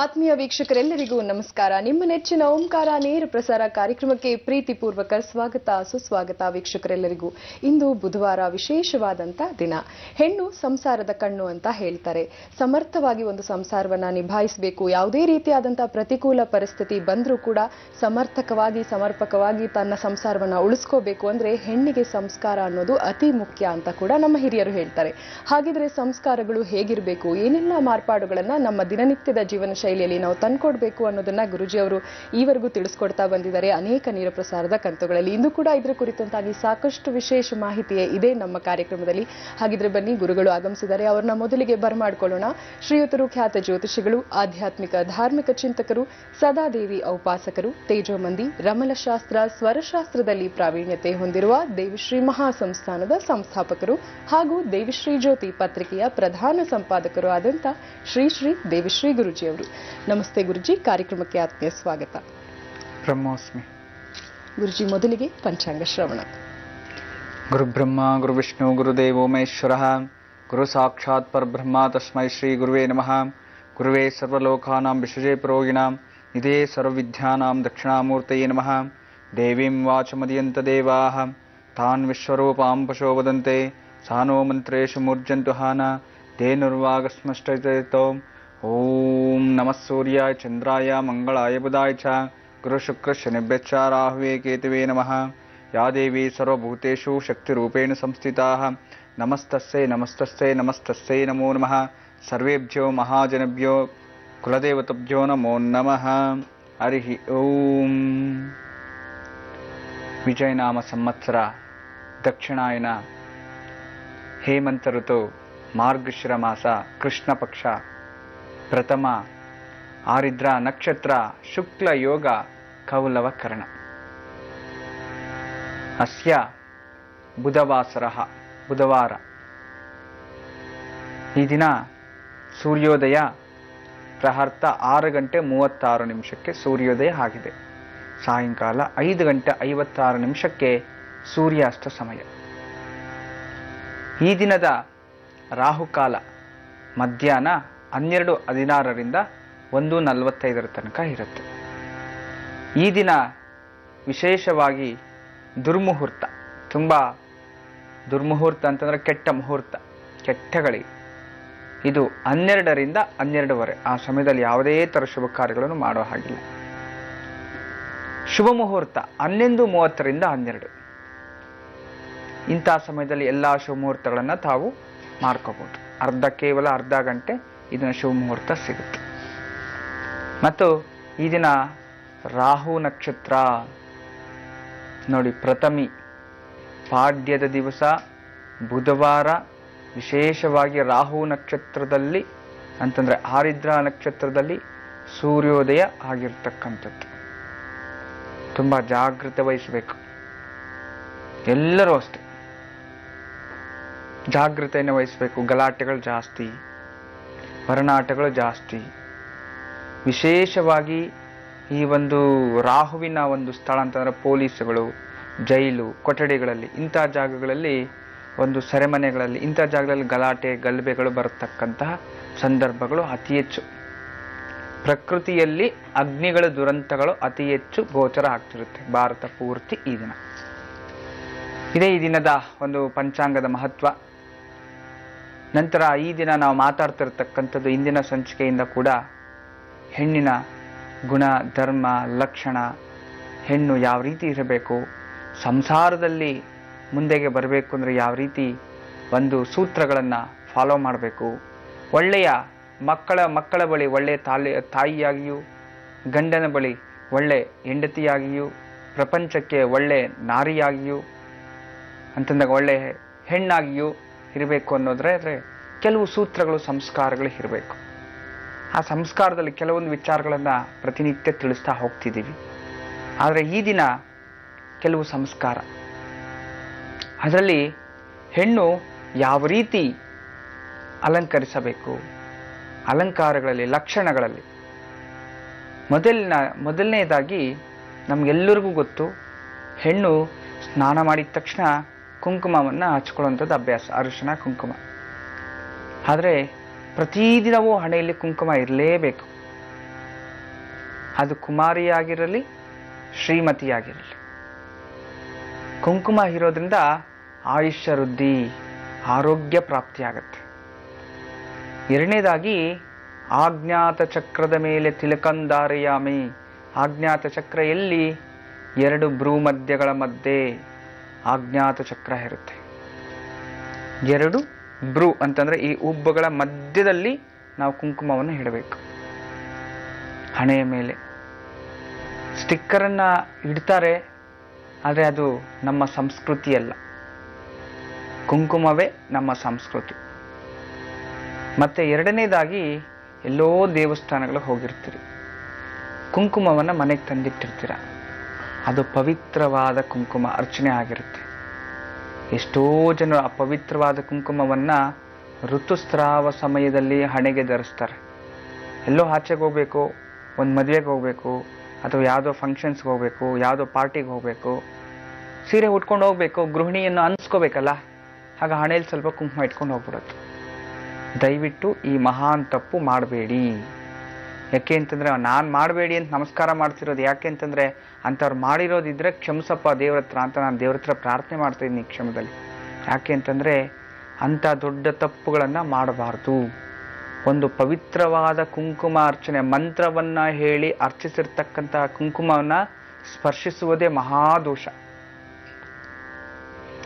ಆತ್ಮೀಯ ವೀಕ್ಷಕರೆಲ್ಲರಿಗೂ ನಮಸ್ಕಾರ. ನಿಮ್ಮ ನೆಚ್ಚಿನ ಓಂಕಾರ ನೇರ ಪ್ರಸಾರ ಕಾರ್ಯಕ್ರಮಕ್ಕೆ ಪ್ರೀತಿಪೂರ್ವಕ ಸ್ವಾಗತ ಸುಸ್ವಾಗತ. ವೀಕ್ಷಕರೆಲ್ಲರಿಗೂ ಇಂದು ಬುಧವಾರ ವಿಶೇಷವಾದಂತ ದಿನ. ಹೆಣ್ಣು ಸಂಸಾರದ ಕಣ್ಣು ಅಂತ ಹೇಳ್ತಾರೆ. ಸಮರ್ಥವಾಗಿ ಒಂದು ಸಂಸಾರವನ್ನ ನಿಭಾಯಿಸಬೇಕು. ಯಾವುದೇ ರೀತಿಯಾದಂತಹ ಪ್ರತಿಕೂಲ ಪರಿಸ್ಥಿತಿ ಬಂದರೂ ಕೂಡ ಸಮರ್ಥಕವಾಗಿ ಸಮರ್ಪಕವಾಗಿ ತನ್ನ ಸಂಸಾರವನ್ನ ಉಳಿಸ್ಕೋಬೇಕು ಅಂದ್ರೆ ಹೆಣ್ಣಿಗೆ ಸಂಸ್ಕಾರ ಅನ್ನೋದು ಅತಿ ಮುಖ್ಯ ಅಂತ ಕೂಡ ನಮ್ಮ ಹಿರಿಯರು ಹೇಳ್ತಾರೆ. ಹಾಗಿದ್ರೆ ಸಂಸ್ಕಾರಗಳು ಹೇಗಿರಬೇಕು, ಏನೆಲ್ಲ ಮಾರ್ಪಾಡುಗಳನ್ನ ನಮ್ಮ ದಿನನಿತ್ಯದ ಜೀವನ ಶೈಲಿಯಲ್ಲಿ ನಾವು ತಂದ್ಕೊಡ್ಬೇಕು ಅನ್ನೋದನ್ನ ಗುರುಜಿ ಅವರು ಈವರೆಗೂ ತಿಳಿಸ್ಕೊಡ್ತಾ ಬಂದಿದ್ದಾರೆ ಅನೇಕ ನೇರ ಪ್ರಸಾರದ ಕಂತುಗಳಲ್ಲಿ. ಇಂದು ಕೂಡ ಇದರ ಕುರಿತಂತಾಗಿ ಸಾಕಷ್ಟು ವಿಶೇಷ ಮಾಹಿತಿ ಇದೆ ನಮ್ಮ ಕಾರ್ಯಕ್ರಮದಲ್ಲಿ. ಹಾಗಿದ್ರೆ ಬನ್ನಿ, ಗುರುಗಳು ಆಗಮಿಸಿದ್ದಾರೆ, ಅವ್ರನ್ನ ಮೊದಲಿಗೆ ಬರಮಾಡ್ಕೊಳ್ಳೋಣ. ಶ್ರೀಯುತರು ಖ್ಯಾತ ಜ್ಯೋತಿಷಿಗಳು, ಆಧ್ಯಾತ್ಮಿಕ ಧಾರ್ಮಿಕ ಚಿಂತಕರು, ಸದಾದೇವಿ ಔಪಾಸಕರು, ತೇಜೋಮಂದಿ, ರಮಲಶಾಸ್ತ್ರ, ಸ್ವರಶಾಸ್ತ್ರದಲ್ಲಿ ಪ್ರಾವೀಣ್ಯತೆ ಹೊಂದಿರುವ ದೇವಿಶ್ರೀ ಮಹಾಸಂಸ್ಥಾನದ ಸಂಸ್ಥಾಪಕರು ಹಾಗೂ ದೇವಿಶ್ರೀ ಜ್ಯೋತಿ ಪತ್ರಿಕೆಯ ಪ್ರಧಾನ ಸಂಪಾದಕರು ಆದಂತ ಶ್ರೀ ಶ್ರೀ ದೇವಿಶ್ರೀ ಗುರುಜಿ ಅವರು. ನಮಸ್ತೆ ಗುರುಜಿ, ಕಾರ್ಯಕ್ರಮಕ್ಕೆ ಆತ್ಮೀಯ ಸ್ವಾಗತ. ಬ್ರಹ್ಮೋಸ್ಮಿ. ಗುರುಜಿ, ಮೊದಲಿಗೆ ಪಂಚಾಂಗ ಶ್ರವಣ. ಗುರು ಬ್ರಹ್ಮ ಗುರು ವಿಷ್ಣು ಗುರುದೇವೋ ಮಹೇಶ್ವರ ಗುರು ಸಾಕ್ಷಾತ್ ಪರಬ್ರಹ್ಮ ತಸ್ಮೈ ಶ್ರೀ ಗುರುವೇ ನಮಃ. ಗುರುವೇ ಸರ್ವಲೋಕಾನಾಂ ವಿಶಜೇ ಪುರೋಗಿಣಾಂ ನಿಧೇ ಸರ್ವವಿದ್ಯಾನಾಂ ದಕ್ಷಿಣಾಮೂರ್ತಯೇ ನಮಃ. ದೇವೀಂ ವಾಚಮದಿಯಂತ ದೇವಾಃ ತಾನ್ ವಿಶ್ವರೂಪಾಂ ಪಶೋ ವದಂತೆ ಸಾನೋ ಮಂತ್ರೇಷು ಮೂರ್ಜಂತು ಹಾನ ಧೇನುರ್ವಾಗಸ್ಮಷ್ಟೋ. ಓಂ ನಮಃ ಸೂರ್ಯಾಯ ಚಂದ್ರಾಯ ಮಂಗಳಾಯ ಬುಧಾಯ ಚ ಗುರು ಶುಕ್ರ ಶನಿಭ್ಯಶ್ಚ ರಾಹುವೇ ಕೇತುವೇ ನಮಃ. ಯಾ ದೇವಿ ಸರ್ವಭೂತೇಷು ಶಕ್ತಿರೂಪೇಣ ಸಂಸ್ಥಿತಾಃ ನಮಸ್ತಸ್ಸೈ ನಮಸ್ತಸ್ಸೈ ನಮಸ್ತಸ್ಸೈ ನಮೋ ನಮಃ. ಸರ್ವೇಭ್ಯೋ ಮಹಾಜನಭ್ಯೋ ಕುಲದೇವತಭ್ಯೋ ನಮೋ ನಮಃ. ಹರಿ ಓಂ. ವಿಜಯನಾಮ ಸಂವತ್ಸರ ದಕ್ಷಿಣಾಯನ ಹೇಮಂತ ಋತು ಮಾರ್ಗಶಿರ ಮಾಸ ಕೃಷ್ಣ ಪಕ್ಷ ಪ್ರಥಮ ಆರಿದ್ರ ನಕ್ಷತ್ರ ಶುಕ್ಲ ಯೋಗ ಕೌಲವ ಕರ್ಣ. ಅಸ್ಯ ಬುಧವಾಸರ ಬುಧವಾರ. ಈ ದಿನ ಸೂರ್ಯೋದಯ ಪ್ರಹರ್ತ 6:36 ಸೂರ್ಯೋದಯ ಆಗಿದೆ. ಸಾಯಂಕಾಲ 5:56 ಸೂರ್ಯಾಸ್ತ ಸಮಯ. ಈ ದಿನದ ರಾಹುಕಾಲ ಮಧ್ಯಾಹ್ನ 12:16 1:45 ತನಕ ಇರುತ್ತೆ. ಈ ದಿನ ವಿಶೇಷವಾಗಿ ದುರ್ಮುಹೂರ್ತ, ತುಂಬ ದುರ್ಮುಹೂರ್ತ ಅಂತಂದ್ರೆ ಕೆಟ್ಟ ಮುಹೂರ್ತ, ಕೆಟ್ಟಗಳಿಗೆ ಇದು 12ರಿಂದ 12:30. ಆ ಸಮಯದಲ್ಲಿ ಯಾವುದೇ ಥರ ಶುಭ ಕಾರ್ಯಗಳನ್ನು ಮಾಡೋ ಹಾಗಿಲ್ಲ. ಶುಭ ಮುಹೂರ್ತ 11:30ರಿಂದ 12. ಇಂಥ ಸಮಯದಲ್ಲಿ ಎಲ್ಲ ಶುಭ ಮುಹೂರ್ತಗಳನ್ನು ತಾವು ಮಾಡ್ಕೋಬಹುದು. ಕೇವಲ ಅರ್ಧ ಗಂಟೆ ಇದನ್ನ ಶುಭ ಮುಹೂರ್ತ ಸಿಗುತ್ತೆ. ಮತ್ತು ಈ ದಿನ ರಾಹು ನಕ್ಷತ್ರ ನೋಡಿ, ಪ್ರಥಮಿ ಪಾಡ್ಯದ ದಿವಸ ಬುಧವಾರ. ವಿಶೇಷವಾಗಿ ರಾಹು ನಕ್ಷತ್ರದಲ್ಲಿ ಅಂತಂದ್ರೆ ಆರಿದ್ರ ನಕ್ಷತ್ರದಲ್ಲಿ ಸೂರ್ಯೋದಯ ಆಗಿರ್ತಕ್ಕಂಥದ್ದು. ತುಂಬ ಜಾಗೃತೆ ವಹಿಸಬೇಕು. ಎಲ್ಲರೂ ಅಷ್ಟೆ ಜಾಗೃತೆಯನ್ನು ವಹಿಸಬೇಕು. ಗಲಾಟೆಗಳು ಜಾಸ್ತಿ, ಹೊರನಾಟಗಳು ಜಾಸ್ತಿ. ವಿಶೇಷವಾಗಿ ಈ ಒಂದು ರಾಹುವಿನ ಒಂದು ಸ್ಥಳ ಅಂತಂದ್ರೆ ಪೊಲೀಸುಗಳು, ಜೈಲು, ಕೊಠಡಿಗಳಲ್ಲಿ, ಇಂಥ ಜಾಗಗಳಲ್ಲಿ, ಒಂದು ಸೆರೆಮನೆಗಳಲ್ಲಿ, ಇಂಥ ಜಾಗಗಳಲ್ಲಿ ಗಲಾಟೆ ಗಲಭೆಗಳು ಬರತಕ್ಕಂತಹ ಸಂದರ್ಭಗಳು ಅತಿ ಹೆಚ್ಚು. ಪ್ರಕೃತಿಯಲ್ಲಿ ಅಗ್ನಿಗಳ ದುರಂತಗಳು ಅತಿ ಹೆಚ್ಚು ಗೋಚರ ಆಗ್ತಿರುತ್ತೆ ಭಾರತ ಪೂರ್ತಿ ಈ ದಿನ. ಇದೇ ಈ ದಿನದ ಒಂದು ಪಂಚಾಂಗದ ಮಹತ್ವ. ನಂತರ ಈ ದಿನ ನಾವು ಮಾತಾಡ್ತಿರ್ತಕ್ಕಂಥದ್ದು ಇಂದಿನ ಸಂಚಿಕೆಯಿಂದ ಕೂಡ ಹೆಣ್ಣಿನ ಗುಣ, ಧರ್ಮ, ಲಕ್ಷಣ, ಹೆಣ್ಣು ಯಾವ ರೀತಿ ಇರಬೇಕು, ಸಂಸಾರದಲ್ಲಿ ಮುಂದೆಗೆ ಬರಬೇಕು ಅಂದರೆ ಯಾವ ರೀತಿ ಒಂದು ಸೂತ್ರಗಳನ್ನು ಫಾಲೋ ಮಾಡಬೇಕು, ಒಳ್ಳೆಯ ಮಕ್ಕಳ ಬಳಿ ಒಳ್ಳೆಯ ತಾಯಿಯಾಗಿಯೂ, ಗಂಡನ ಬಳಿ ಒಳ್ಳೆ ಹೆಂಡತಿಯಾಗಿಯೂ, ಪ್ರಪಂಚಕ್ಕೆ ಒಳ್ಳೆ ನಾರಿಯಾಗಿಯೂ ಅಂತಂದಾಗ ಒಳ್ಳೆ ಹೆಣ್ಣಾಗಿಯೂ ಇರಬೇಕು ಅನ್ನೋದ್ರೆ ಕೆಲವು ಸೂತ್ರಗಳು, ಸಂಸ್ಕಾರಗಳು ಇರಬೇಕು. ಆ ಸಂಸ್ಕಾರದಲ್ಲಿ ಕೆಲವೊಂದು ವಿಚಾರಗಳನ್ನು ಪ್ರತಿನಿತ್ಯ ತಿಳಿಸ್ತಾ ಹೋಗ್ತಿದ್ದೀವಿ. ಆದರೆ ಈ ದಿನ ಕೆಲವು ಸಂಸ್ಕಾರ, ಅದರಲ್ಲಿ ಹೆಣ್ಣು ಯಾವ ರೀತಿ ಅಲಂಕರಿಸಬೇಕು, ಅಲಂಕಾರಗಳಲ್ಲಿ, ಲಕ್ಷಣಗಳಲ್ಲಿ ಮೊದಲನೇದಾಗಿ ನಮಗೆಲ್ಲರಿಗೂ ಗೊತ್ತು, ಹೆಣ್ಣು ಸ್ನಾನ ಮಾಡಿದ ತಕ್ಷಣ ಕುಂಕುಮವನ್ನು ಹಚ್ಕೊಳ್ಳುವಂಥದ್ದು ಅಭ್ಯಾಸ, ಅರಿಶಿನ ಕುಂಕುಮ. ಆದರೆ ಪ್ರತಿದಿನವೂ ಹಣೆಯಲ್ಲಿ ಕುಂಕುಮ ಇರಲೇಬೇಕು. ಅದು ಕುಮಾರಿಯಾಗಿರಲಿ ಶ್ರೀಮತಿಯಾಗಿರಲಿ. ಕುಂಕುಮ ಇರೋದ್ರಿಂದ ಆಯುಷ್ಯ ವೃದ್ಧಿ, ಆರೋಗ್ಯ ಪ್ರಾಪ್ತಿಯಾಗತ್ತೆ. ಎರಡನೇದಾಗಿ ಆಜ್ಞಾತ ಚಕ್ರದ ಮೇಲೆ ತಿಲಕಂದಾರಯಾಮಿ. ಆಜ್ಞಾತ ಚಕ್ರ ಎಲ್ಲಿ? 2 ಭ್ರೂಮಧ್ಯಗಳ ಮಧ್ಯೆ ಆಜ್ಞಾತ ಚಕ್ರ ಇರುತ್ತೆ. 2 ಭ್ರೂ ಅಂತಂದ್ರೆ ಈ ಉಬ್ಬುಗಳ ಮಧ್ಯದಲ್ಲಿ ನಾವು ಕುಂಕುಮವನ್ನು ಇಡಬೇಕು. ಹಣೆಯ ಮೇಲೆ ಸ್ಟಿಕ್ಕರನ್ನ ಇಡ್ತಾರೆ, ಆದರೆ ಅದು ನಮ್ಮ ಸಂಸ್ಕೃತಿ ಅಲ್ಲ. ಕುಂಕುಮವೇ ನಮ್ಮ ಸಂಸ್ಕೃತಿ. ಮತ್ತೆ ಎರಡನೇದಾಗಿ ಎಲ್ಲೋ ದೇವಸ್ಥಾನಗಳಿಗೆ ಹೋಗಿರ್ತೀರಿ, ಕುಂಕುಮವನ್ನು ಮನೆಗೆ ತಂದಿಟ್ಟಿರ್ತೀರ. ಅದು ಪವಿತ್ರವಾದ ಕುಂಕುಮ, ಅರ್ಚನೆ ಆಗಿರುತ್ತೆ. ಎಷ್ಟೋ ಜನರು ಆ ಪವಿತ್ರವಾದ ಕುಂಕುಮವನ್ನ ಋತುಸ್ರಾವ ಸಮಯದಲ್ಲಿ ಹಣೆಗೆ ಧರಿಸ್ತಾರೆ. ಎಲ್ಲೋ ಆಚೆಗೆ ಹೋಗ್ಬೇಕು, ಒಂದು ಮದುವೆಗೆ ಹೋಗ್ಬೇಕು, ಅಥವಾ ಯಾವುದೋ ಫಂಕ್ಷನ್ಸ್ಗೆ ಹೋಗ್ಬೇಕು, ಯಾವುದೋ ಪಾರ್ಟಿಗೆ ಹೋಗ್ಬೇಕು, ಸೀರೆ ಉಟ್ಕೊಂಡು ಹೋಗ್ಬೇಕು, ಗೃಹಿಣಿಯನ್ನು ಅನ್ಸ್ಕೋಬೇಕಲ್ಲ, ಆಗ ಹಣೆಯಲ್ಲಿ ಸ್ವಲ್ಪ ಕುಂಕುಮ ಇಟ್ಕೊಂಡು ಹೋಗ್ಬಿಡುತ್ತೆ. ದಯವಿಟ್ಟು ಈ ಮಹಾನ್ ತಪ್ಪು ಮಾಡಬೇಡಿ. ಯಾಕೆ ಅಂತಂದ್ರೆ ನಾನು ಮಾಡಬೇಡಿ ಅಂತ ನಮಸ್ಕಾರ ಮಾಡ್ತಿರೋದು. ಯಾಕೆ ಅಂತಂದ್ರೆ ಅಂಥವ್ರು ಮಾಡಿರೋದಿದ್ರೆ ಕ್ಷಮಿಸಪ್ಪ ದೇವ್ರ ಹತ್ರ ಅಂತ ನಾನು ದೇವ್ರ ಹತ್ರ ಪ್ರಾರ್ಥನೆ ಮಾಡ್ತಾ ಇದ್ದೀನಿ ಈ ಕ್ಷಮದಲ್ಲಿ. ಯಾಕೆ ಅಂತಂದ್ರೆ ಅಂಥ ದೊಡ್ಡ ತಪ್ಪುಗಳನ್ನು ಮಾಡಬಾರ್ದು. ಒಂದು ಪವಿತ್ರವಾದ ಕುಂಕುಮ ಅರ್ಚನೆ, ಮಂತ್ರವನ್ನ ಹೇಳಿ ಅರ್ಚಿಸಿರ್ತಕ್ಕಂತಹ ಕುಂಕುಮವನ್ನ ಸ್ಪರ್ಶಿಸುವುದೇ ಮಹಾದೋಷ.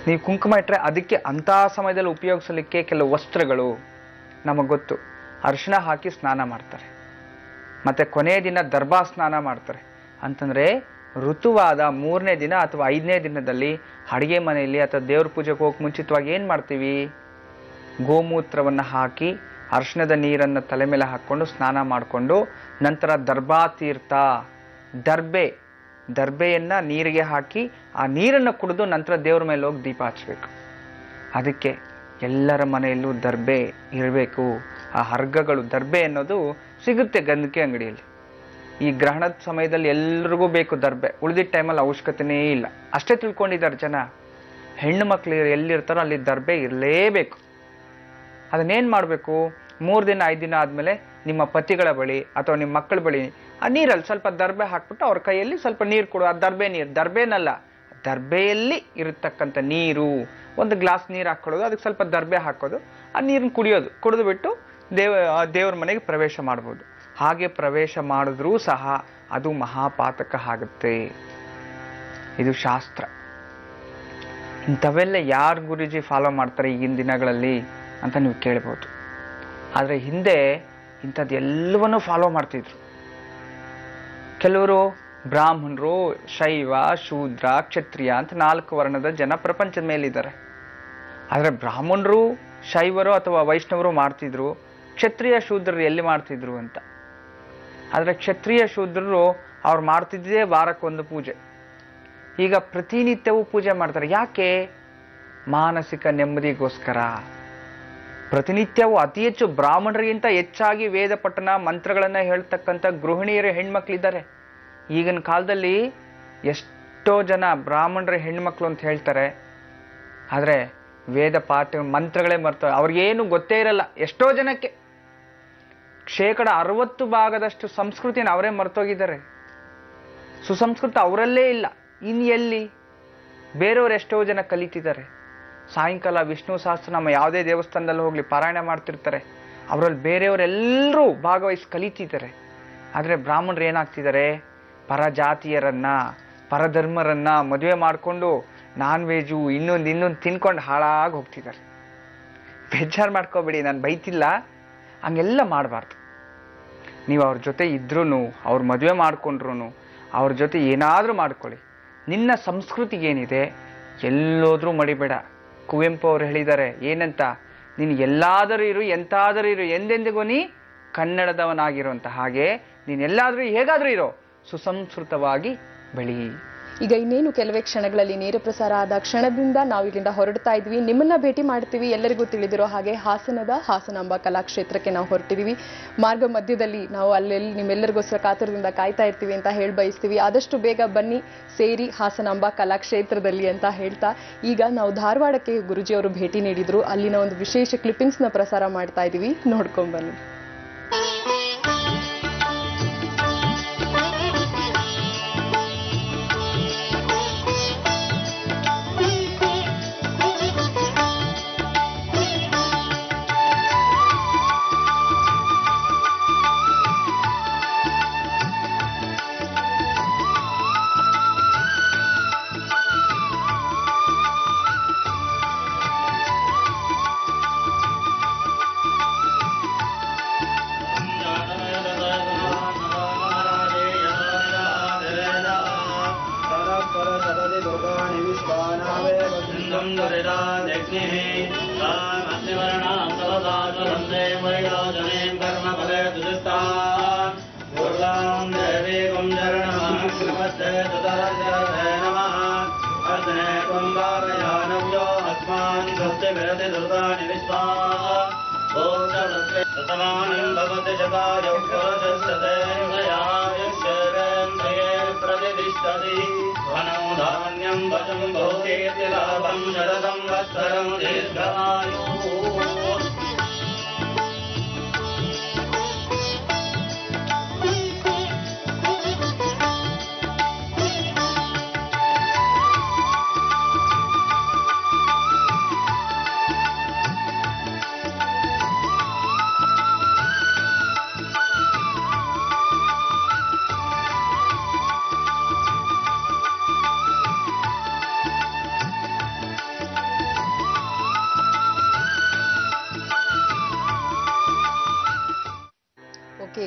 ನೀವು ಕುಂಕುಮ ಇಟ್ಟರೆ ಅದಕ್ಕೆ ಅಂತಹ ಸಮಯದಲ್ಲಿ ಉಪಯೋಗಿಸಲಿಕ್ಕೆ ಕೆಲವು ವಸ್ತ್ರಗಳು ನಮಗೆ ಗೊತ್ತು. ಅರಿಶಿಣ ಹಾಕಿ ಸ್ನಾನ ಮಾಡ್ತಾರೆ, ಮತ್ತೆ ಕೊನೆಯ ದಿನ ದರ್ಬಾ ಸ್ನಾನ ಮಾಡ್ತಾರೆ. ಅಂತಂದ್ರೆ ಋತುವಾದ 3ನೇ ದಿನ ಅಥವಾ 5ನೇ ದಿನದಲ್ಲಿ ಅಡಿಗೆ ಮನೆಯಲ್ಲಿ ಅಥವಾ ದೇವ್ರ ಪೂಜೆಗೆ ಹೋಗಕ್ಕೆ ಮುಂಚಿತವಾಗಿ ಏನು ಮಾಡ್ತೀವಿ? ಗೋಮೂತ್ರವನ್ನು ಹಾಕಿ ಅರಿಶಿಣದ ನೀರನ್ನು ತಲೆ ಮೇಲೆ ಹಾಕ್ಕೊಂಡು ಸ್ನಾನ ಮಾಡಿಕೊಂಡು ನಂತರ ದರ್ಬಾ ತೀರ್ಥ, ದರ್ಬೆಯನ್ನ ನೀರಿಗೆ ಹಾಕಿ ಆ ನೀರನ್ನು ಕುಡಿದು ನಂತರ ದೇವ್ರ ಮೇಲೆ ಹೋಗಿ ದೀಪ ಹಚ್ಚಬೇಕು. ಅದಕ್ಕೆ ಎಲ್ಲರ ಮನೆಯಲ್ಲೂ ದರ್ಬೆ ಇರಬೇಕು. ಆ ಹರ್ಗಗಳು, ದರ್ಬೆ ಅನ್ನೋದು ಸಿಗುತ್ತೆ ಗಂಧಕ್ಕೆ ಅಂಗಡಿಯಲ್ಲಿ. ಈ ಗ್ರಹಣದ ಸಮಯದಲ್ಲಿ ಎಲ್ರಿಗೂ ಬೇಕು ದರ್ಬೆ, ಉಳಿದಿದ್ದ ಟೈಮಲ್ಲಿ ಅವಶ್ಯಕತೆನೇ ಇಲ್ಲ. ಅಷ್ಟೇ ತಿಳ್ಕೊಂಡಿದ್ದಾರೆ ಜನ. ಹೆಣ್ಣು ಮಕ್ಳು ಎಲ್ಲಿರ್ತಾರೋ ಅಲ್ಲಿ ದರ್ಬೆ ಇರಲೇಬೇಕು. ಅದನ್ನೇನು ಮಾಡಬೇಕು? 3 ದಿನ 5 ದಿನ ಆದಮೇಲೆ ನಿಮ್ಮ ಪತಿಗಳ ಬಳಿ ಅಥವಾ ನಿಮ್ಮ ಮಕ್ಕಳ ಬಳಿ ಆ ನೀರಲ್ಲಿ ಸ್ವಲ್ಪ ದರ್ಬೆ ಹಾಕ್ಬಿಟ್ಟು ಅವ್ರ ಕೈಯಲ್ಲಿ ಸ್ವಲ್ಪ ನೀರು ಕೊಡು. ಆ ದರ್ಬೆ ನೀರು, ದರ್ಬೆನಲ್ಲ, ದರ್ಬೆಯಲ್ಲಿ ಇರತಕ್ಕಂಥ ನೀರು, ಒಂದು ಗ್ಲಾಸ್ ನೀರು ಹಾಕೊಳ್ಳೋದು, ಅದಕ್ಕೆ ಸ್ವಲ್ಪ ದರ್ಬೆ ಹಾಕೋದು, ಆ ನೀರನ್ನು ಕುಡಿಯೋದು. ಕುಡಿದು ಬಿಟ್ಟು ದೇವ್ರ ಮನೆಗೆ ಪ್ರವೇಶ ಮಾಡ್ಬೋದು. ಹಾಗೆ ಪ್ರವೇಶ ಮಾಡಿದ್ರೂ ಸಹ ಅದು ಮಹಾಪಾತಕ ಆಗುತ್ತೆ. ಇದು ಶಾಸ್ತ್ರ. ಇಂಥವೆಲ್ಲ ಯಾರು ಗುರುಜಿ ಫಾಲೋ ಮಾಡ್ತಾರೆ ಈಗಿನ ದಿನಗಳಲ್ಲಿ ಅಂತ ನೀವು ಕೇಳ್ಬೋದು. ಆದರೆ ಹಿಂದೆ ಇಂಥದ್ದೆಲ್ಲವನ್ನೂ ಫಾಲೋ ಮಾಡ್ತಿದ್ರು. ಕೆಲವರು ಬ್ರಾಹ್ಮಣರು, ಶೈವ, ಶೂದ್ರ, ಕ್ಷತ್ರಿಯ ಅಂತ 4 ವರ್ಣದ ಜನ ಪ್ರಪಂಚದ ಮೇಲಿದ್ದಾರೆ. ಆದರೆ ಬ್ರಾಹ್ಮಣರು, ಶೈವರು ಅಥವಾ ವೈಷ್ಣವರು ಮಾಡ್ತಿದ್ರು, ಕ್ಷತ್ರಿಯ ಶೂದ್ರರು ಎಲ್ಲಿ ಮಾಡ್ತಿದ್ರು ಅಂತ. ಆದರೆ ಕ್ಷತ್ರಿಯ ಶೂದ್ರರು ಅವ್ರು ಮಾಡ್ತಿದ್ದೇ ವಾರಕ್ಕೊಂದು ಪೂಜೆ. ಈಗ ಪ್ರತಿನಿತ್ಯವೂ ಪೂಜೆ ಮಾಡ್ತಾರೆ. ಯಾಕೆ? ಮಾನಸಿಕ ನೆಮ್ಮದಿಗೋಸ್ಕರ. ಪ್ರತಿನಿತ್ಯವೂ ಅತಿ ಹೆಚ್ಚು ಬ್ರಾಹ್ಮಣರಿಗಿಂತ ಹೆಚ್ಚಾಗಿ ವೇದ ಪಠಣ ಮಂತ್ರಗಳನ್ನು ಹೇಳ್ತಕ್ಕಂಥ ಗೃಹಿಣಿಯರು ಹೆಣ್ಮಕ್ಳಿದ್ದಾರೆ. ಈಗಿನ ಕಾಲದಲ್ಲಿ ಎಷ್ಟೋ ಜನ ಬ್ರಾಹ್ಮಣರ ಹೆಣ್ಮಕ್ಳು ಅಂತ ಹೇಳ್ತಾರೆ, ಆದರೆ ವೇದ ಪಾಠ ಮಂತ್ರಗಳೇ ಮರ್ತವೆ. ಅವ್ರಿಗೇನು ಗೊತ್ತೇ ಇರಲ್ಲ. ಎಷ್ಟೋ ಜನಕ್ಕೆ 60% ಸಂಸ್ಕೃತಿನ ಅವರೇ ಮರ್ತೋಗಿದ್ದಾರೆ. ಸುಸಂಸ್ಕೃತ ಅವರಲ್ಲೇ ಇಲ್ಲ. ಇನ್ನು ಎಲ್ಲಿ? ಬೇರೆಯವರು ಎಷ್ಟೋ ಜನ ಕಲಿತಿದ್ದಾರೆ. ಸಾಯಂಕಾಲ ವಿಷ್ಣು ಸಹಸ್ರನಾಮ ಯಾವುದೇ ದೇವಸ್ಥಾನದಲ್ಲಿ ಹೋಗ್ಲಿ ಪಾರಾಯಣ ಮಾಡ್ತಿರ್ತಾರೆ. ಅವರಲ್ಲಿ ಬೇರೆಯವರೆಲ್ಲರೂ ಭಾಗವಹಿಸಿ ಕಲಿತಿದ್ದಾರೆ. ಆದರೆ ಬ್ರಾಹ್ಮಣರು ಏನಾಗ್ತಿದ್ದಾರೆ? ಪರಜಾತಿಯರನ್ನ, ಪರಧರ್ಮರನ್ನ ಮದುವೆ ಮಾಡಿಕೊಂಡು ನಾನ್ ವೆಜು ಇನ್ನೊಂದು ತಿನ್ಕೊಂಡು ಹಾಳಾಗಿ ಹೋಗ್ತಿದ್ದಾರೆ. ಬೇಜಾರು ಮಾಡ್ಕೋಬೇಡಿ, ನಾನು ಬೈತಿಲ್ಲ. ಹಂಗೆಲ್ಲ ಮಾಡಬಾರ್ದು. ನೀವು ಅವ್ರ ಜೊತೆ ಇದ್ರೂ, ಅವ್ರ ಮದುವೆ ಮಾಡ್ಕೊಂಡ್ರು, ಅವ್ರ ಜೊತೆ ಏನಾದರೂ ಮಾಡ್ಕೊಳ್ಳಿ. ನಿನ್ನ ಸಂಸ್ಕೃತಿಗೇನಿದೆ ಎಲ್ಲೋದ್ರೂ ಮಡಿಬೇಡ. ಕುವೆಂಪು ಅವರು ಹೇಳಿದ್ದಾರೆ ಏನಂತ? ನೀನು ಎಲ್ಲಾದರೂ ಇರು, ಎಂತಾದರೂ ಇರು, ಎಂದೆಂದಿಗೂ ನೀ ಕನ್ನಡದವನಾಗಿರುವಂತ. ಹಾಗೆ ನೀನು ಎಲ್ಲಾದರೂ ಹೇಗಾದರೂ ಇರೋ, ಸುಸಂಸ್ಕೃತವಾಗಿ ಬೆಳಿ. ಈಗ ಇನ್ನೇನು ಕೆಲವೇ ಕ್ಷಣಗಳಲ್ಲಿ ನೇರ ಪ್ರಸಾರ ಆದ ಕ್ಷಣದಿಂದ ನಾವು ಇಲ್ಲಿಂದ ಹೊರಡ್ತಾ ಇದ್ವಿ. ನಿಮ್ಮನ್ನ ಭೇಟಿ ಮಾಡ್ತೀವಿ. ಎಲ್ಲರಿಗೂ ತಿಳಿದಿರೋ ಹಾಗೆ ಹಾಸನದ ಹಾಸನಾಂಬ ಕಲಾಕ್ಷೇತ್ರಕ್ಕೆ ನಾವು ಹೊರಟಿದೀವಿ. ಮಾರ್ಗ ಮಧ್ಯದಲ್ಲಿ ನಾವು ಅಲ್ಲೆಲ್ಲಿ ನಿಮ್ಮೆಲ್ಲರಿಗೋಸ್ಕರ ಕಾತರದಿಂದ ಕಾಯ್ತಾ ಇರ್ತೀವಿ ಅಂತ ಹೇಳಿ ಬಯಸ್ತೀವಿ. ಆದಷ್ಟು ಬೇಗ ಬನ್ನಿ, ಸೇರಿ ಹಾಸನಾಂಬ ಕಲಾಕ್ಷೇತ್ರದಲ್ಲಿ ಅಂತ ಹೇಳ್ತಾ ಈಗ ನಾವು ಧಾರವಾಡಕ್ಕೆ ಗುರುಜಿಯವರು ಭೇಟಿ ನೀಡಿದ್ರು. ಅಲ್ಲಿನ ಒಂದು ವಿಶೇಷ ಕ್ಲಿಪ್ಪಿಂಗ್ಸ್ನ ಪ್ರಸಾರ ಮಾಡ್ತಾ ಇದೀವಿ, ನೋಡ್ಕೊಂಡ್ ಬನ್ನಿ.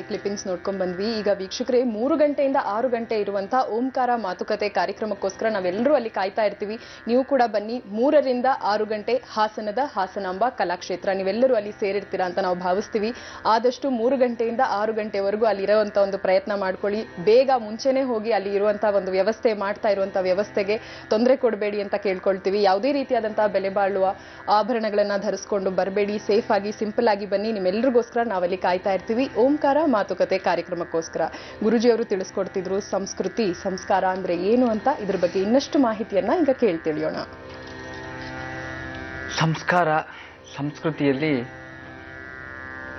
ಕ್ಲಿಪ್ಪಿಂಗ್ಸ್ ನೋಡ್ಕೊಂಡ್ ಬಂದ್ವಿ. ಈಗ ವೀಕ್ಷಕರೇ 3 ಗಂಟೆಯಿಂದ 6 ಗಂಟೆ ಇರುವಂತಹ ಓಂಕಾರ ಮಾತುಕತೆ ಕಾರ್ಯಕ್ರಮಕ್ಕೋಸ್ಕರ ನಾವೆಲ್ಲರೂ ಅಲ್ಲಿ ಕಾಯ್ತಾ ಇರ್ತೀವಿ. ನೀವು ಕೂಡ ಬನ್ನಿ. 3 ರಿಂದ 6 ಗಂಟೆ ಹಾಸನದ ಹಾಸನಾಂಬ ಕಲಾಕ್ಷೇತ್ರ, ನೀವೆಲ್ಲರೂ ಅಲ್ಲಿ ಸೇರಿರ್ತೀರಾ ಅಂತ ನಾವು ಭಾವಿಸ್ತೀವಿ. ಆದಷ್ಟು 3 ಗಂಟೆಯಿಂದ 6 ಗಂಟೆವರೆಗೂ ಅಲ್ಲಿ ಇರುವಂತ ಒಂದು ಪ್ರಯತ್ನ ಮಾಡ್ಕೊಳ್ಳಿ. ಬೇಗ ಮುಂಚೆನೆ ಹೋಗಿ ಅಲ್ಲಿ ಇರುವಂತಹ ಒಂದು ವ್ಯವಸ್ಥೆ ಮಾಡ್ತಾ ಇರುವಂತಹ ವ್ಯವಸ್ಥೆಗೆ ತೊಂದರೆ ಕೊಡಬೇಡಿ ಅಂತ ಕೇಳ್ಕೊಳ್ತೀವಿ. ಯಾವುದೇ ರೀತಿಯಾದಂತಹ ಬೆಲೆ ಬಾಳುವ ಆಭರಣಗಳನ್ನ ಧರಿಸ್ಕೊಂಡು ಬರಬೇಡಿ. ಸೇಫ್ ಆಗಿ ಸಿಂಪಲ್ ಆಗಿ ಬನ್ನಿ. ನಿಮ್ಮೆಲ್ಲರಿಗೋಸ್ಕರ ನಾವಲ್ಲಿ ಕಾಯ್ತಾ ಇರ್ತೀವಿ ಓಂಕಾರ ಮಾತುಕತೆ ಕಾರ್ಯಕ್ರಮಕ್ಕೋಸ್ಕರ. ಗುರುಜಿಯವರು ತಿಳಿಸ್ಕೊಡ್ತಿದ್ರು ಸಂಸ್ಕೃತಿ ಸಂಸ್ಕಾರ ಅಂದ್ರೆ ಏನು ಅಂತ. ಇದ್ರ ಬಗ್ಗೆ ಇನ್ನಷ್ಟು ಮಾಹಿತಿಯನ್ನ ಈಗ ತಿಳಿಯೋಣ. ಸಂಸ್ಕಾರ ಸಂಸ್ಕೃತಿಯಲ್ಲಿ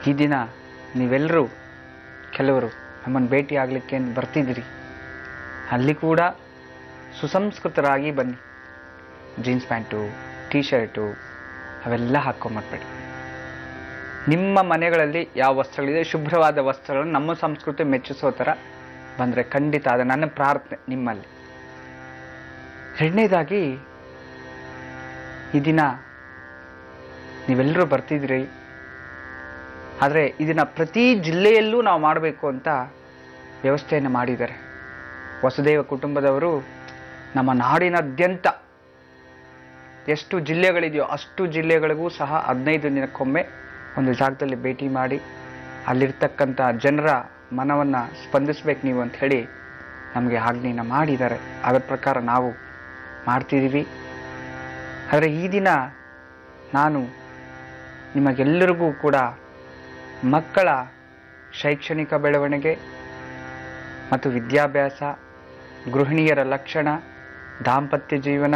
ಈ ದಿನ ನೀವೆಲ್ಲರೂ ಕೆಲವರು ನಮ್ಮನ್ನು ಭೇಟಿ ಆಗ್ಲಿಕ್ಕೆ ಬರ್ತಿದ್ದೀರಿ. ಅಲ್ಲಿ ಕೂಡ ಸುಸಂಸ್ಕೃತರಾಗಿ ಬನ್ನಿ. ಜೀನ್ಸ್ ಪ್ಯಾಂಟು, ಟೀ ಶರ್ಟು ಅವೆಲ್ಲ ಹಾಕೊಂಬರ್ಬೇಡಿ. ನಿಮ್ಮ ಮನೆಗಳಲ್ಲಿ ಯಾವ ವಸ್ತ್ರಗಳಿದೆ ಶುಭ್ರವಾದ ವಸ್ತ್ರಗಳನ್ನು ನಮ್ಮ ಸಂಸ್ಕೃತಿ ಮೆಚ್ಚಿಸೋ ಥರ ಬಂದರೆ ಖಂಡಿತ ಅದು ನನ್ನ ಪ್ರಾರ್ಥನೆ ನಿಮ್ಮಲ್ಲಿ. ಎರಡನೇದಾಗಿ ಈ ದಿನ ನೀವೆಲ್ಲರೂ ಬರ್ತಿದ್ರಿ, ಆದರೆ ಇದನ್ನ ಪ್ರತಿ ಜಿಲ್ಲೆಯಲ್ಲೂ ನಾವು ಮಾಡಬೇಕು ಅಂತ ವ್ಯವಸ್ಥೆಯನ್ನು ಮಾಡಿದ್ದಾರೆ. ವಸುದೇವ ಕುಟುಂಬದವರು ನಮ್ಮ ನಾಡಿನಾದ್ಯಂತ ಎಷ್ಟು ಜಿಲ್ಲೆಗಳಿದೆಯೋ ಅಷ್ಟು ಜಿಲ್ಲೆಗಳಿಗೂ ಸಹ 15 ದಿನಕ್ಕೊಮ್ಮೆ ಒಂದು ಜಾಗದಲ್ಲಿ ಭೇಟಿ ಮಾಡಿ ಅಲ್ಲಿರ್ತಕ್ಕಂಥ ಜನರ ಮನವನ್ನು ಸ್ಪಂದಿಸ್ಬೇಕು ನೀವು ಅಂತ ಹೇಳಿ ನಮಗೆ ಆಜ್ಞೆಯನ್ನು ಮಾಡಿದ್ದಾರೆ. ಅದರ ಪ್ರಕಾರ ನಾವು ಮಾಡ್ತಿದ್ದೀವಿ. ಆದರೆ ಈ ದಿನ ನಾನು ನಿಮಗೆಲ್ಲರಿಗೂ ಕೂಡ ಮಕ್ಕಳ ಶೈಕ್ಷಣಿಕ ಬೆಳವಣಿಗೆ ಮತ್ತು ವಿದ್ಯಾಭ್ಯಾಸ, ಗೃಹಿಣಿಯರ ಲಕ್ಷಣ, ದಾಂಪತ್ಯ ಜೀವನ,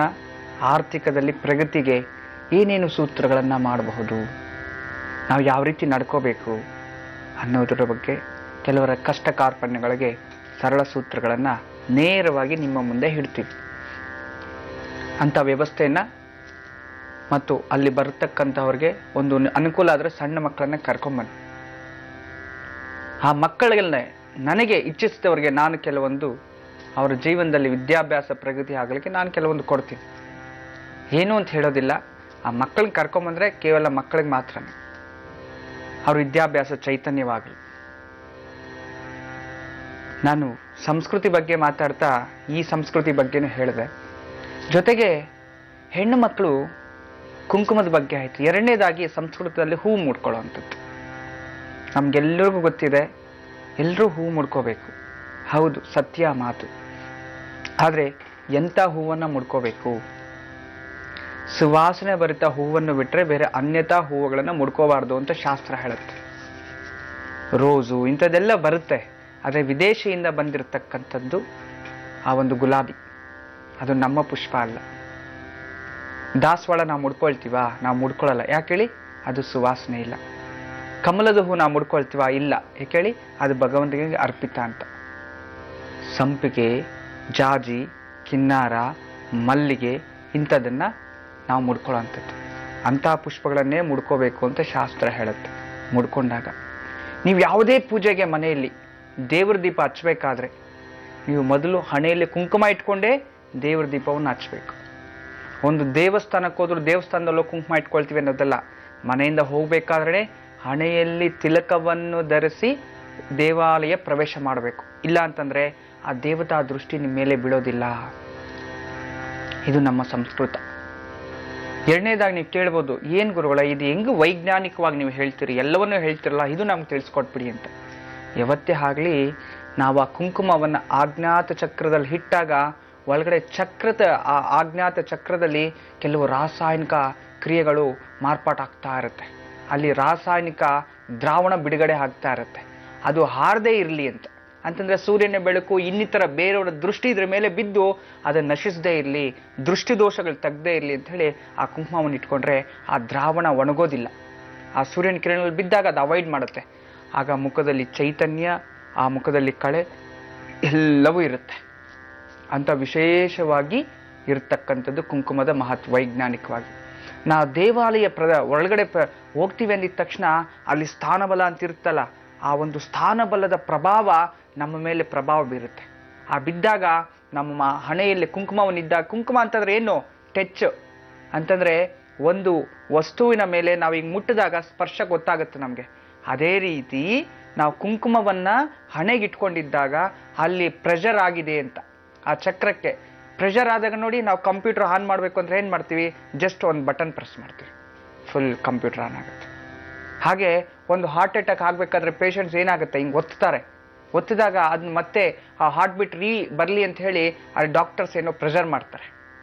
ಆರ್ಥಿಕದಲ್ಲಿ ಪ್ರಗತಿಗೆ ಏನೇನು ಸೂತ್ರಗಳನ್ನು ಮಾಡಬಹುದು, ನಾವು ಯಾವ ರೀತಿ ನಡ್ಕೋಬೇಕು ಅನ್ನೋದರ ಬಗ್ಗೆ ಕೆಲವರ ಕಷ್ಟ ಕಾರ್ಪಣ್ಯಗಳಿಗೆ ಸರಳ ಸೂತ್ರಗಳನ್ನು ನೇರವಾಗಿ ನಿಮ್ಮ ಮುಂದೆ ಇಡ್ತೀವಿ. ಅಂಥ ವ್ಯವಸ್ಥೆಯನ್ನು ಮತ್ತು ಅಲ್ಲಿ ಬರತಕ್ಕಂಥವ್ರಿಗೆ ಒಂದು ಅನುಕೂಲ ಆದರೆ ಸಣ್ಣ ಮಕ್ಕಳನ್ನ ಕರ್ಕೊಂಬನ್ನಿ. ಆ ಮಕ್ಕಳಿಗೆಲ್ಲ ನನಗೆ ಇಚ್ಛಿಸಿದವರಿಗೆ ನಾನು ಕೆಲವೊಂದು ಅವರ ಜೀವನದಲ್ಲಿ ವಿದ್ಯಾಭ್ಯಾಸ ಪ್ರಗತಿ ಆಗಲಿಕ್ಕೆ ನಾನು ಕೆಲವೊಂದು ಕೊಡ್ತೀನಿ. ಏನು ಅಂತ ಹೇಳೋದಿಲ್ಲ. ಆ ಮಕ್ಕಳಿಗೆ ಕರ್ಕೊಂಬಂದರೆ ಕೇವಲ ಮಕ್ಕಳಿಗೆ ಮಾತ್ರನೇ ಅವ್ರ ವಿದ್ಯಾಭ್ಯಾಸ ಚೈತನ್ಯವಾಗಲಿ. ನಾನು ಸಂಸ್ಕೃತಿ ಬಗ್ಗೆ ಮಾತಾಡ್ತಾ ಈ ಸಂಸ್ಕೃತಿ ಬಗ್ಗೆನೂ ಹೇಳಿದೆ. ಜೊತೆಗೆ ಹೆಣ್ಣು ಮಕ್ಕಳು ಕುಂಕುಮದ ಬಗ್ಗೆ ಆಯಿತು. ಎರಡನೇದಾಗಿ ಸಂಸ್ಕೃತದಲ್ಲಿ ಹೂ ಮುಡ್ಕೊಳ್ಳೋವಂಥದ್ದು. ನಮಗೆಲ್ಲರಿಗೂ ಗೊತ್ತಿದೆ, ಎಲ್ಲರೂ ಹೂ ಮುಡ್ಕೋಬೇಕು. ಹೌದು, ಸತ್ಯ ಮಾತು. ಆದರೆ ಎಂಥ ಹೂವನ್ನು ಮುಡ್ಕೋಬೇಕು? ಸುವಾಸನೆ ಭರಿತ ಹೂವನ್ನು ಬಿಟ್ಟರೆ ಬೇರೆ ಅನ್ಯತಾ ಹೂವುಗಳನ್ನು ಮುಡ್ಕೋಬಾರ್ದು ಅಂತ ಶಾಸ್ತ್ರ ಹೇಳುತ್ತೆ. ರೋಸು ಇಂಥದ್ದೆಲ್ಲ ಬರುತ್ತೆ, ಆದರೆ ವಿದೇಶಿಯಿಂದ ಬಂದಿರತಕ್ಕಂಥದ್ದು ಆ ಒಂದು ಗುಲಾಬಿ, ಅದು ನಮ್ಮ ಪುಷ್ಪ ಅಲ್ಲ. ದಾಸವಾಳ ನಾವು ಮುಡ್ಕೊಳ್ತೀವಾ? ನಾವು ಮುಡ್ಕೊಳ್ಳಲ್ಲ. ಯಾಕೆ ಹೇಳಿ? ಅದು ಸುವಾಸನೆ ಇಲ್ಲ. ಕಮಲದ ಹೂ ನಾವು ಮುಡ್ಕೊಳ್ತೀವಾ? ಇಲ್ಲ. ಯಾಕೆ ಹೇಳಿ? ಅದು ಭಗವಂತನಿಗೆ ಅರ್ಪಿತ ಅಂತ. ಸಂಪಿಗೆ, ಜಾಜಿ, ಕಿನ್ನಾರ, ಮಲ್ಲಿಗೆ ಇಂಥದನ್ನು ನಾವು ಮುಡ್ಕೊಳ್ಳೋಂಥದ್ದು. ಅಂತಹ ಪುಷ್ಪಗಳನ್ನೇ ಮುಡ್ಕೋಬೇಕು ಅಂತ ಶಾಸ್ತ್ರ ಹೇಳುತ್ತೆ. ಮುಡ್ಕೊಂಡಾಗ ನೀವು ಯಾವುದೇ ಪೂಜೆಗೆ ಮನೆಯಲ್ಲಿ ದೇವ್ರ ದೀಪ ಹಚ್ಚಬೇಕಾದ್ರೆ ನೀವು ಮೊದಲು ಹಣೆಯಲ್ಲಿ ಕುಂಕುಮ ಇಟ್ಕೊಂಡೇ ದೇವ್ರ ದೀಪವನ್ನು ಹಚ್ಚಬೇಕು. ಒಂದು ದೇವಸ್ಥಾನಕ್ಕೆ ಹೋದ್ರು ದೇವಸ್ಥಾನದಲ್ಲೂ ಕುಂಕುಮ ಇಟ್ಕೊಳ್ತೀವಿ ಅನ್ನೋದಲ್ಲ. ಮನೆಯಿಂದ ಹೋಗಬೇಕಾದ್ರೆ ಹಣೆಯಲ್ಲಿ ತಿಲಕವನ್ನು ಧರಿಸಿ ದೇವಾಲಯ ಪ್ರವೇಶ ಮಾಡಬೇಕು. ಇಲ್ಲ ಅಂತಂದರೆ ಆ ದೇವತಾ ದೃಷ್ಟಿ ನಿಮ್ಮ ಮೇಲೆ ಬೀಳೋದಿಲ್ಲ. ಇದು ನಮ್ಮ ಸಂಸ್ಕೃತ. ಎರಡನೇದಾಗಿ ನೀವು ಕೇಳ್ಬೋದು, ಏನು ಗುರುಗಳ ಇದು ಹೆಂಗೆ ವೈಜ್ಞಾನಿಕವಾಗಿ ನೀವು ಹೇಳ್ತೀರಿ, ಎಲ್ಲವನ್ನೂ ಹೇಳ್ತಿರಲ್ಲ, ಇದು ನಮ್ಗೆ ತಿಳಿಸ್ಕೊಟ್ಬಿಡಿ ಅಂತ. ಯಾವತ್ತೇ ಆಗಲಿ ನಾವು ಆ ಕುಂಕುಮವನ್ನು ಆಜ್ಞಾತ ಚಕ್ರದಲ್ಲಿ ಇಟ್ಟಾಗ ಒಳಗಡೆ ಆ ಆಜ್ಞಾತ ಚಕ್ರದಲ್ಲಿ ಕೆಲವು ರಾಸಾಯನಿಕ ಕ್ರಿಯೆಗಳು ಮಾರ್ಪಾಟಾಗ್ತಾ ಇರುತ್ತೆ. ಅಲ್ಲಿ ರಾಸಾಯನಿಕ ದ್ರಾವಣ ಬಿಡುಗಡೆ ಆಗ್ತಾ ಇರುತ್ತೆ. ಅದು ಹಾರದೇ ಇರಲಿ ಅಂತಂದ್ರೆ ಸೂರ್ಯನ ಬೆಳಕು ಇನ್ನಿತರ ಬೇರೆಯವರ ದೃಷ್ಟಿ ಇದ್ರ ಮೇಲೆ ಬಿದ್ದು ಅದನ್ನು ನಶಿಸದೇ ಇರಲಿ, ದೃಷ್ಟಿ ದೋಷಗಳು ತೆಗ್ದೇ ಇರಲಿ ಅಂತ ಹೇಳಿ ಆ ಕುಂಕುಮವನ್ನು ಇಟ್ಕೊಂಡ್ರೆ ಆ ದ್ರಾವಣ ಒಣಗೋದಿಲ್ಲ. ಆ ಸೂರ್ಯನ ಕಿರಣದಲ್ಲಿ ಬಿದ್ದಾಗ ಅದು ಅವಾಯ್ಡ್ ಮಾಡುತ್ತೆ. ಆಗ ಮುಖದಲ್ಲಿ ಚೈತನ್ಯ, ಆ ಮುಖದಲ್ಲಿ ಕಳೆ ಎಲ್ಲವೂ ಇರುತ್ತೆ ಅಂತ ವಿಶೇಷವಾಗಿ ಇರತಕ್ಕಂಥದ್ದು ಕುಂಕುಮದ ಮಹತ್ವ. ವೈಜ್ಞಾನಿಕವಾಗಿ ನಾವು ದೇವಾಲಯ ಒಳಗಡೆ ಹೋಗ್ತೀವಿ ಅಂದಿದ ತಕ್ಷಣ ಅಲ್ಲಿ ಸ್ಥಾನಬಲ ಅಂತ ಇರುತ್ತಲ್ಲ, ಆ ಒಂದು ಸ್ಥಾನಬಲದ ಪ್ರಭಾವ ನಮ್ಮ ಮೇಲೆ ಪ್ರಭಾವ ಬೀರುತ್ತೆ. ಆ ಬಿದ್ದಾಗ ನಮ್ಮ ಹಣೆಯಲ್ಲಿ ಕುಂಕುಮವನ್ನಿದ್ದಾಗ, ಕುಂಕುಮ ಅಂತಂದ್ರೆ ಏನು, ಟಚ್ ಅಂತಂದ್ರೆ ಒಂದು ವಸ್ತುವಿನ ಮೇಲೆ ನಾವು ಈಗ ಮುಟ್ಟಿದಾಗ ಸ್ಪರ್ಶ ಗೊತ್ತಾಗುತ್ತೆ ನಮಗೆ. ಅದೇ ರೀತಿ ನಾವು ಕುಂಕುಮವನ್ನ ಹಣೆಗಿಟ್ಕೊಂಡಿದ್ದಾಗ ಅಲ್ಲಿ ಪ್ರೆಷರ್ ಆಗಿದೆ ಅಂತ, ಆ ಚಕ್ರಕ್ಕೆ ಪ್ರೆಷರ್ ಆದಾಗ ನೋಡಿ, ನಾವು ಕಂಪ್ಯೂಟರ್ ಆನ್ ಮಾಡಬೇಕು ಅಂದ್ರೆ ಏನು ಮಾಡ್ತೀವಿ, ಜಸ್ಟ್ ಒಂದು ಬಟನ್ ಪ್ರೆಸ್ ಮಾಡ್ತೀವಿ, ಫುಲ್ ಕಂಪ್ಯೂಟರ್ ಆನ್ ಆಗುತ್ತೆ. ಹಾಗೆ ಒಂದು ಹಾರ್ಟ್ ಅಟ್ಯಾಕ್ ಆಗಬೇಕಾದ್ರೆ ಪೇಷಂಟ್ಸ್ ಏನಾಗುತ್ತೆ, ಹಿಂಗೆ ಒತ್ತಿದಾಗ ಅದನ್ನ ಮತ್ತೆ ಆ ಹಾರ್ಟ್ ಬೀಟ್ ಬರಲಿ ಅಂತ ಹೇಳಿ ಅಲ್ಲಿ ಡಾಕ್ಟರ್ಸ್ ಏನೋ ಪ್ರೆಷರ್ ಮಾಡ್ತಾರೆ.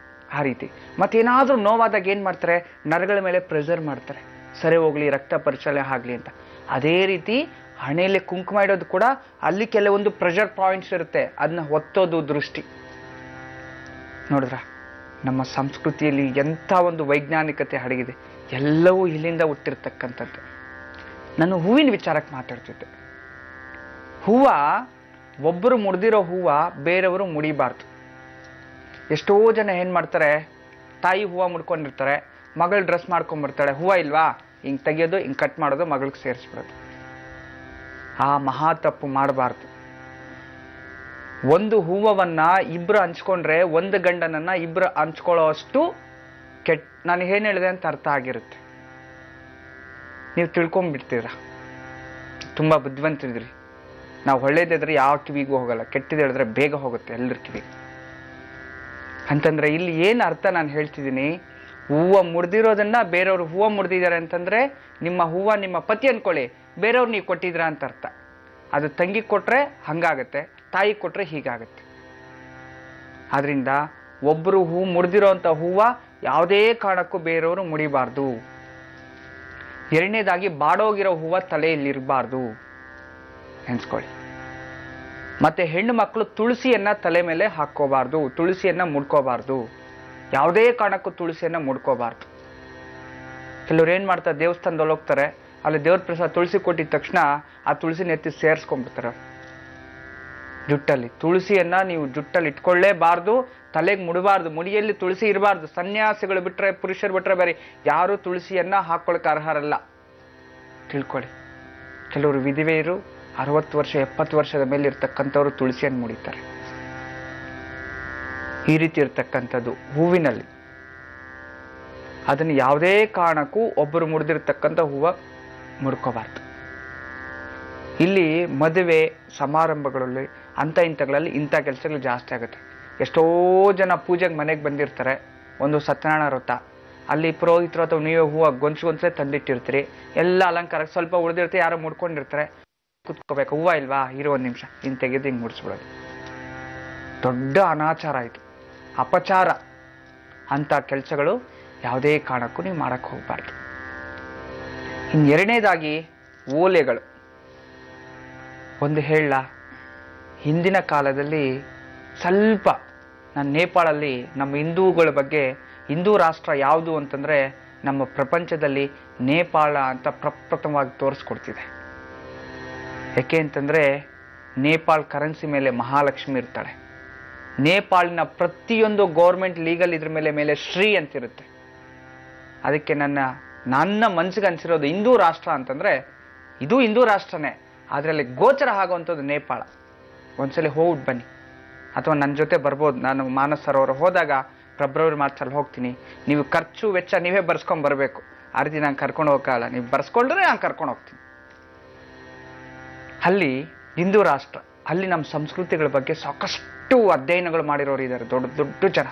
ಆ ರೀತಿ ಮತ್ತೇನಾದರೂ ನೋವಾದಾಗ ಏನು ಮಾಡ್ತಾರೆ, ನರಗಳ ಮೇಲೆ ಪ್ರೆಷರ್ ಮಾಡ್ತಾರೆ, ಸರಿ ಹೋಗ್ಲಿ, ರಕ್ತ ಪರಿಚಲನೆ ಆಗಲಿ ಅಂತ. ಅದೇ ರೀತಿ ಹಣೆಯಲ್ಲಿ ಕುಂಕುಮ ಇಡೋದು ಕೂಡ ಅಲ್ಲಿ ಕೆಲವೊಂದು ಪ್ರೆಷರ್ ಪಾಯಿಂಟ್ಸ್ ಇರುತ್ತೆ, ಅದನ್ನ ಒತ್ತೋದು ದೃಷ್ಟಿ. ನೋಡಿದ್ರ ನಮ್ಮ ಸಂಸ್ಕೃತಿಯಲ್ಲಿ ಎಂಥ ಒಂದು ವೈಜ್ಞಾನಿಕತೆ ಅಡಗಿದೆ, ಎಲ್ಲವೂ ಇಲ್ಲಿಂದ ಹುಟ್ಟಿರ್ತಕ್ಕಂಥದ್ದು. ನಾನು ಹೂವಿನ ವಿಚಾರಕ್ಕೆ ಮಾತಾಡ್ತಿದ್ದೆ. ಹೂವ, ಒಬ್ಬರು ಮುಡ್ದಿರೋ ಹೂವ ಬೇರೆಯವರು ಮುಡಿಬಾರ್ದು. ಎಷ್ಟೋ ಜನ ಏನ್ ಮಾಡ್ತಾರೆ, ತಾಯಿ ಹೂವ ಮುಡ್ಕೊಂಡಿರ್ತಾರೆ, ಮಗಳು ಡ್ರೆಸ್ ಮಾಡ್ಕೊಂಡ್ಬಿಡ್ತಾಳೆ, ಹೂವ ಇಲ್ವಾ, ಹಿಂಗೆ ತೆಗಿಯೋದು, ಹಿಂಗೆ ಕಟ್ ಮಾಡೋದು, ಮಗಳಿಗೆ ಸೇರಿಸ್ಬಿಡೋದು. ಆ ಮಹಾ ತಪ್ಪು ಮಾಡಬಾರ್ದು. ಒಂದು ಹೂವನ್ನ ಇಬ್ರು ಹಂಚ್ಕೊಂಡ್ರೆ ಒಂದು ಗಂಡನನ್ನ ಇಬ್ರು ಹಂಚ್ಕೊಳ್ಳೋ ಅಷ್ಟು ನಾನು ಏನ್ ಹೇಳಿದೆ ಅಂತ ಅರ್ಥ ಆಗಿರುತ್ತೆ. ನೀವು ತಿಳ್ಕೊಂಡ್ಬಿಡ್ತೀರ, ತುಂಬಾ ಬುದ್ಧಿವಂತಿದ್ರಿ. ನಾವು ಒಳ್ಳೇದಿದ್ರೆ ಯಾವ ಕಿವಿಗೂ ಹೋಗಲ್ಲ, ಕೆಟ್ಟದ್ದು ಹೇಳಿದ್ರೆ ಬೇಗ ಹೋಗುತ್ತೆ ಎಲ್ಲರ ಕಿವಿಗೆ. ಅಂತಂದ್ರೆ ಇಲ್ಲಿ ಏನ್ ಅರ್ಥ ನಾನು ಹೇಳ್ತಿದ್ದೀನಿ, ಹೂವ ಮುಡ್ದಿರೋದನ್ನ ಬೇರೆಯವ್ರು ಹೂವ ಮುಡ್ದಿದ್ದಾರೆ ಅಂತಂದ್ರೆ ನಿಮ್ಮ ಹೂವ ನಿಮ್ಮ ಪತಿ ಅನ್ಕೊಳ್ಳಿ, ಬೇರೆಯವ್ರು ನೀವು ಕೊಟ್ಟಿದ್ರ ಅಂತ ಅರ್ಥ. ಅದು ತಂಗಿ ಕೊಟ್ರೆ ಹಂಗಾಗತ್ತೆ, ತಾಯಿ ಕೊಟ್ರೆ ಹೀಗಾಗತ್ತೆ. ಆದ್ರಿಂದ ಒಬ್ರು ಹೂ ಮುಡ್ದಿರೋಂಥ ಹೂವ ಯಾವುದೇ ಕಾರಣಕ್ಕೂ ಬೇರೆಯವರು ಮುಡಿಬಾರ್ದು. ಎರಡನೇದಾಗಿ ಬಾಡೋಗಿರೋ ಹೂವ ತಲೆಯಲ್ಲಿರಬಾರ್ದು, ನೆನ್ಸ್ಕೊಳ್ಳಿ. ಮತ್ತೆ ಹೆಣ್ಣು ಮಕ್ಕಳು ತುಳಸಿಯನ್ನ ತಲೆ ಮೇಲೆ ಹಾಕೋಬಾರ್ದು, ತುಳಸಿಯನ್ನ ಮುಡ್ಕೋಬಾರ್ದು, ಯಾವುದೇ ಕಾರಣಕ್ಕೂ ತುಳಸಿಯನ್ನ ಮುಡ್ಕೋಬಾರ್ದು. ಕೆಲವ್ರು ಏನ್ ಮಾಡ್ತಾರೆ, ದೇವಸ್ಥಾನದಲ್ಲಿ ಹೋಗ್ತಾರೆ, ಅಲ್ಲಿ ದೇವ್ರ ಪ್ರಸಾದ ತುಳಸಿ ಕೊಟ್ಟಿದ ತಕ್ಷಣ ಆ ತುಳಸಿನ ಎತ್ತಿ ಸೇರಿಸ್ಕೊಂಡ್ಬಿಡ್ತಾರೆ ಜುಟ್ಟಲ್ಲಿ. ತುಳಸಿಯನ್ನ ನೀವು ಜುಟ್ಟಲ್ಲಿ ಇಟ್ಕೊಳ್ಳೇಬಾರ್ದು, ತಲೆಗೆ ಮುಡಬಾರ್ದು, ಮುಡಿಯಲ್ಲಿ ತುಳಸಿ ಇರಬಾರ್ದು. ಸನ್ಯಾಸಿಗಳು ಬಿಟ್ರೆ, ಪುರುಷರು ಬಿಟ್ರೆ ಬೇರೆ ಯಾರು ತುಳಸಿಯನ್ನ ಹಾಕೊಳಕ್ಕೆ ಅರ್ಹರಲ್ಲ, ತಿಳ್ಕೊಳ್ಳಿ. ಕೆಲವರು ವಿಧವೆಯರು 60 ವರ್ಷ 70 ವರ್ಷದ ಮೇಲೆ ಇರ್ತಕ್ಕಂಥವ್ರು ತುಳಸಿಯನ್ನು ಮುಡಿತಾರೆ. ಈ ರೀತಿ ಇರ್ತಕ್ಕಂಥದ್ದು ಹೂವಿನಲ್ಲಿ. ಅದನ್ನು ಯಾವುದೇ ಕಾರಣಕ್ಕೂ ಒಬ್ಬರು ಮುಡಿದಿರ್ತಕ್ಕಂಥ ಹೂವ ಮುಡ್ಕೋಬಾರ್ದು. ಇಲ್ಲಿ ಮದುವೆ ಸಮಾರಂಭಗಳಲ್ಲಿ ಇಂಥಗಳಲ್ಲಿ ಇಂಥ ಕೆಲಸಗಳು ಜಾಸ್ತಿ ಆಗುತ್ತೆ. ಎಷ್ಟೋ ಜನ ಪೂಜೆಗೆ ಮನೆಗೆ ಬಂದಿರ್ತಾರೆ, ಒಂದು ಸತ್ಯನಾರಾಯಣ ವ್ರತ, ಅಲ್ಲಿ ಪುರೋಹಿತರು ಅಥವಾ ನೀವೇ ಹೂವು ಗೊಂಚಲೆ ತಂದಿಟ್ಟಿರ್ತೀರಿ, ಎಲ್ಲ ಅಲಂಕಾರಕ್ಕೆ ಸ್ವಲ್ಪ ಉಳಿದಿರ್ತೀರಿ, ಯಾರೋ ಮುಡ್ಕೊಂಡಿರ್ತಾರೆ, ಕುತ್ಕೋಬೇಕು, ಹೂವ ಇಲ್ವಾ, ಇರೋ ಒಂದು ನಿಮಿಷ ಹಿಂಗೆ ತೆಗೆದು ಹಿಂಗೆ ಮುಡಿಸ್ಬಿಡೋದು. ದೊಡ್ಡ ಅನಾಚಾರ ಇದು, ಅಪಚಾರ. ಅಂತ ಕೆಲಸಗಳು ಯಾವುದೇ ಕಾರಣಕ್ಕೂ ನೀವು ಮಾಡಕ್ಕೆ ಹೋಗ್ಬಾರ್ದು. ಇನ್ನು ಎರಡನೇದಾಗಿ ಓಲೆಗಳು. ಒಂದು ಹೇಳ, ಹಿಂದಿನ ಕಾಲದಲ್ಲಿ ಸ್ವಲ್ಪ ನಾನು ನೇಪಾಳಲ್ಲಿ ನಮ್ಮ ಹಿಂದೂಗಳ ಬಗ್ಗೆ, ಹಿಂದೂ ರಾಷ್ಟ್ರ ಯಾವುದು ಅಂತಂದ್ರೆ ನಮ್ಮ ಪ್ರಪಂಚದಲ್ಲಿ ನೇಪಾಳ ಅಂತ ಪ್ರಪ್ರಥಮವಾಗಿ ತೋರಿಸ್ಕೊಡ್ತಿದೆ. ಯಾಕೆ ಅಂತಂದ್ರೆ ನೇಪಾಳ ಕರೆನ್ಸಿ ಮೇಲೆ ಮಹಾಲಕ್ಷ್ಮಿ ಇರ್ತಾಳೆ. ನೇಪಾಳಿನ ಪ್ರತಿಯೊಂದು ಗೌರ್ಮೆಂಟ್ ಲೀಗಲ್ ಇದ್ರ ಮೇಲೆ ಶ್ರೀ ಅಂತಿರುತ್ತೆ. ಅದಕ್ಕೆ ನನ್ನ ಮನಸ್ಸಿಗೆ ಅನ್ಸಿರೋದು ಹಿಂದೂ ರಾಷ್ಟ್ರ ಅಂತಂದ್ರೆ ಇದು ಹಿಂದೂ ರಾಷ್ಟ್ರನೇ, ಅದರಲ್ಲಿ ಗೋಚರ ಆಗುವಂಥದ್ದು ನೇಪಾಳ. ಒಂದ್ಸಲಿ ಹೋಗ್ಬಿಟ್ಟು ಬನ್ನಿ, ಅಥವಾ ನನ್ನ ಜೊತೆ ಬರ್ಬೋದು. ನಾನು ಮಾನಸ ಸರೋವರ ಹೋದಾಗ ಫೆಬ್ರವರಿ ಮಾರ್ಚಲ್ಲಿ ಹೋಗ್ತೀನಿ. ನೀವು ಖರ್ಚು ವೆಚ್ಚ ನೀವೇ ಬರ್ಸ್ಕೊಂಡ್ ಬರಬೇಕು. ಆ ರೀತಿ ನಾನು ಕರ್ಕೊಂಡು ಹೋಗಲ್ಲ, ನೀವು ಬರ್ಸ್ಕೊಂಡ್ರೆ ನಾನು ಕರ್ಕೊಂಡು ಹೋಗ್ತೀನಿ. ಅಲ್ಲಿ ಹಿಂದೂ ರಾಷ್ಟ್ರ, ಅಲ್ಲಿ ನಮ್ಮ ಸಂಸ್ಕೃತಿಗಳ ಬಗ್ಗೆ ಸಾಕಷ್ಟು ಅಧ್ಯಯನಗಳು ಮಾಡಿರೋರು ಇದ್ದಾರೆ, ದೊಡ್ಡ ದೊಡ್ಡ ಜನ.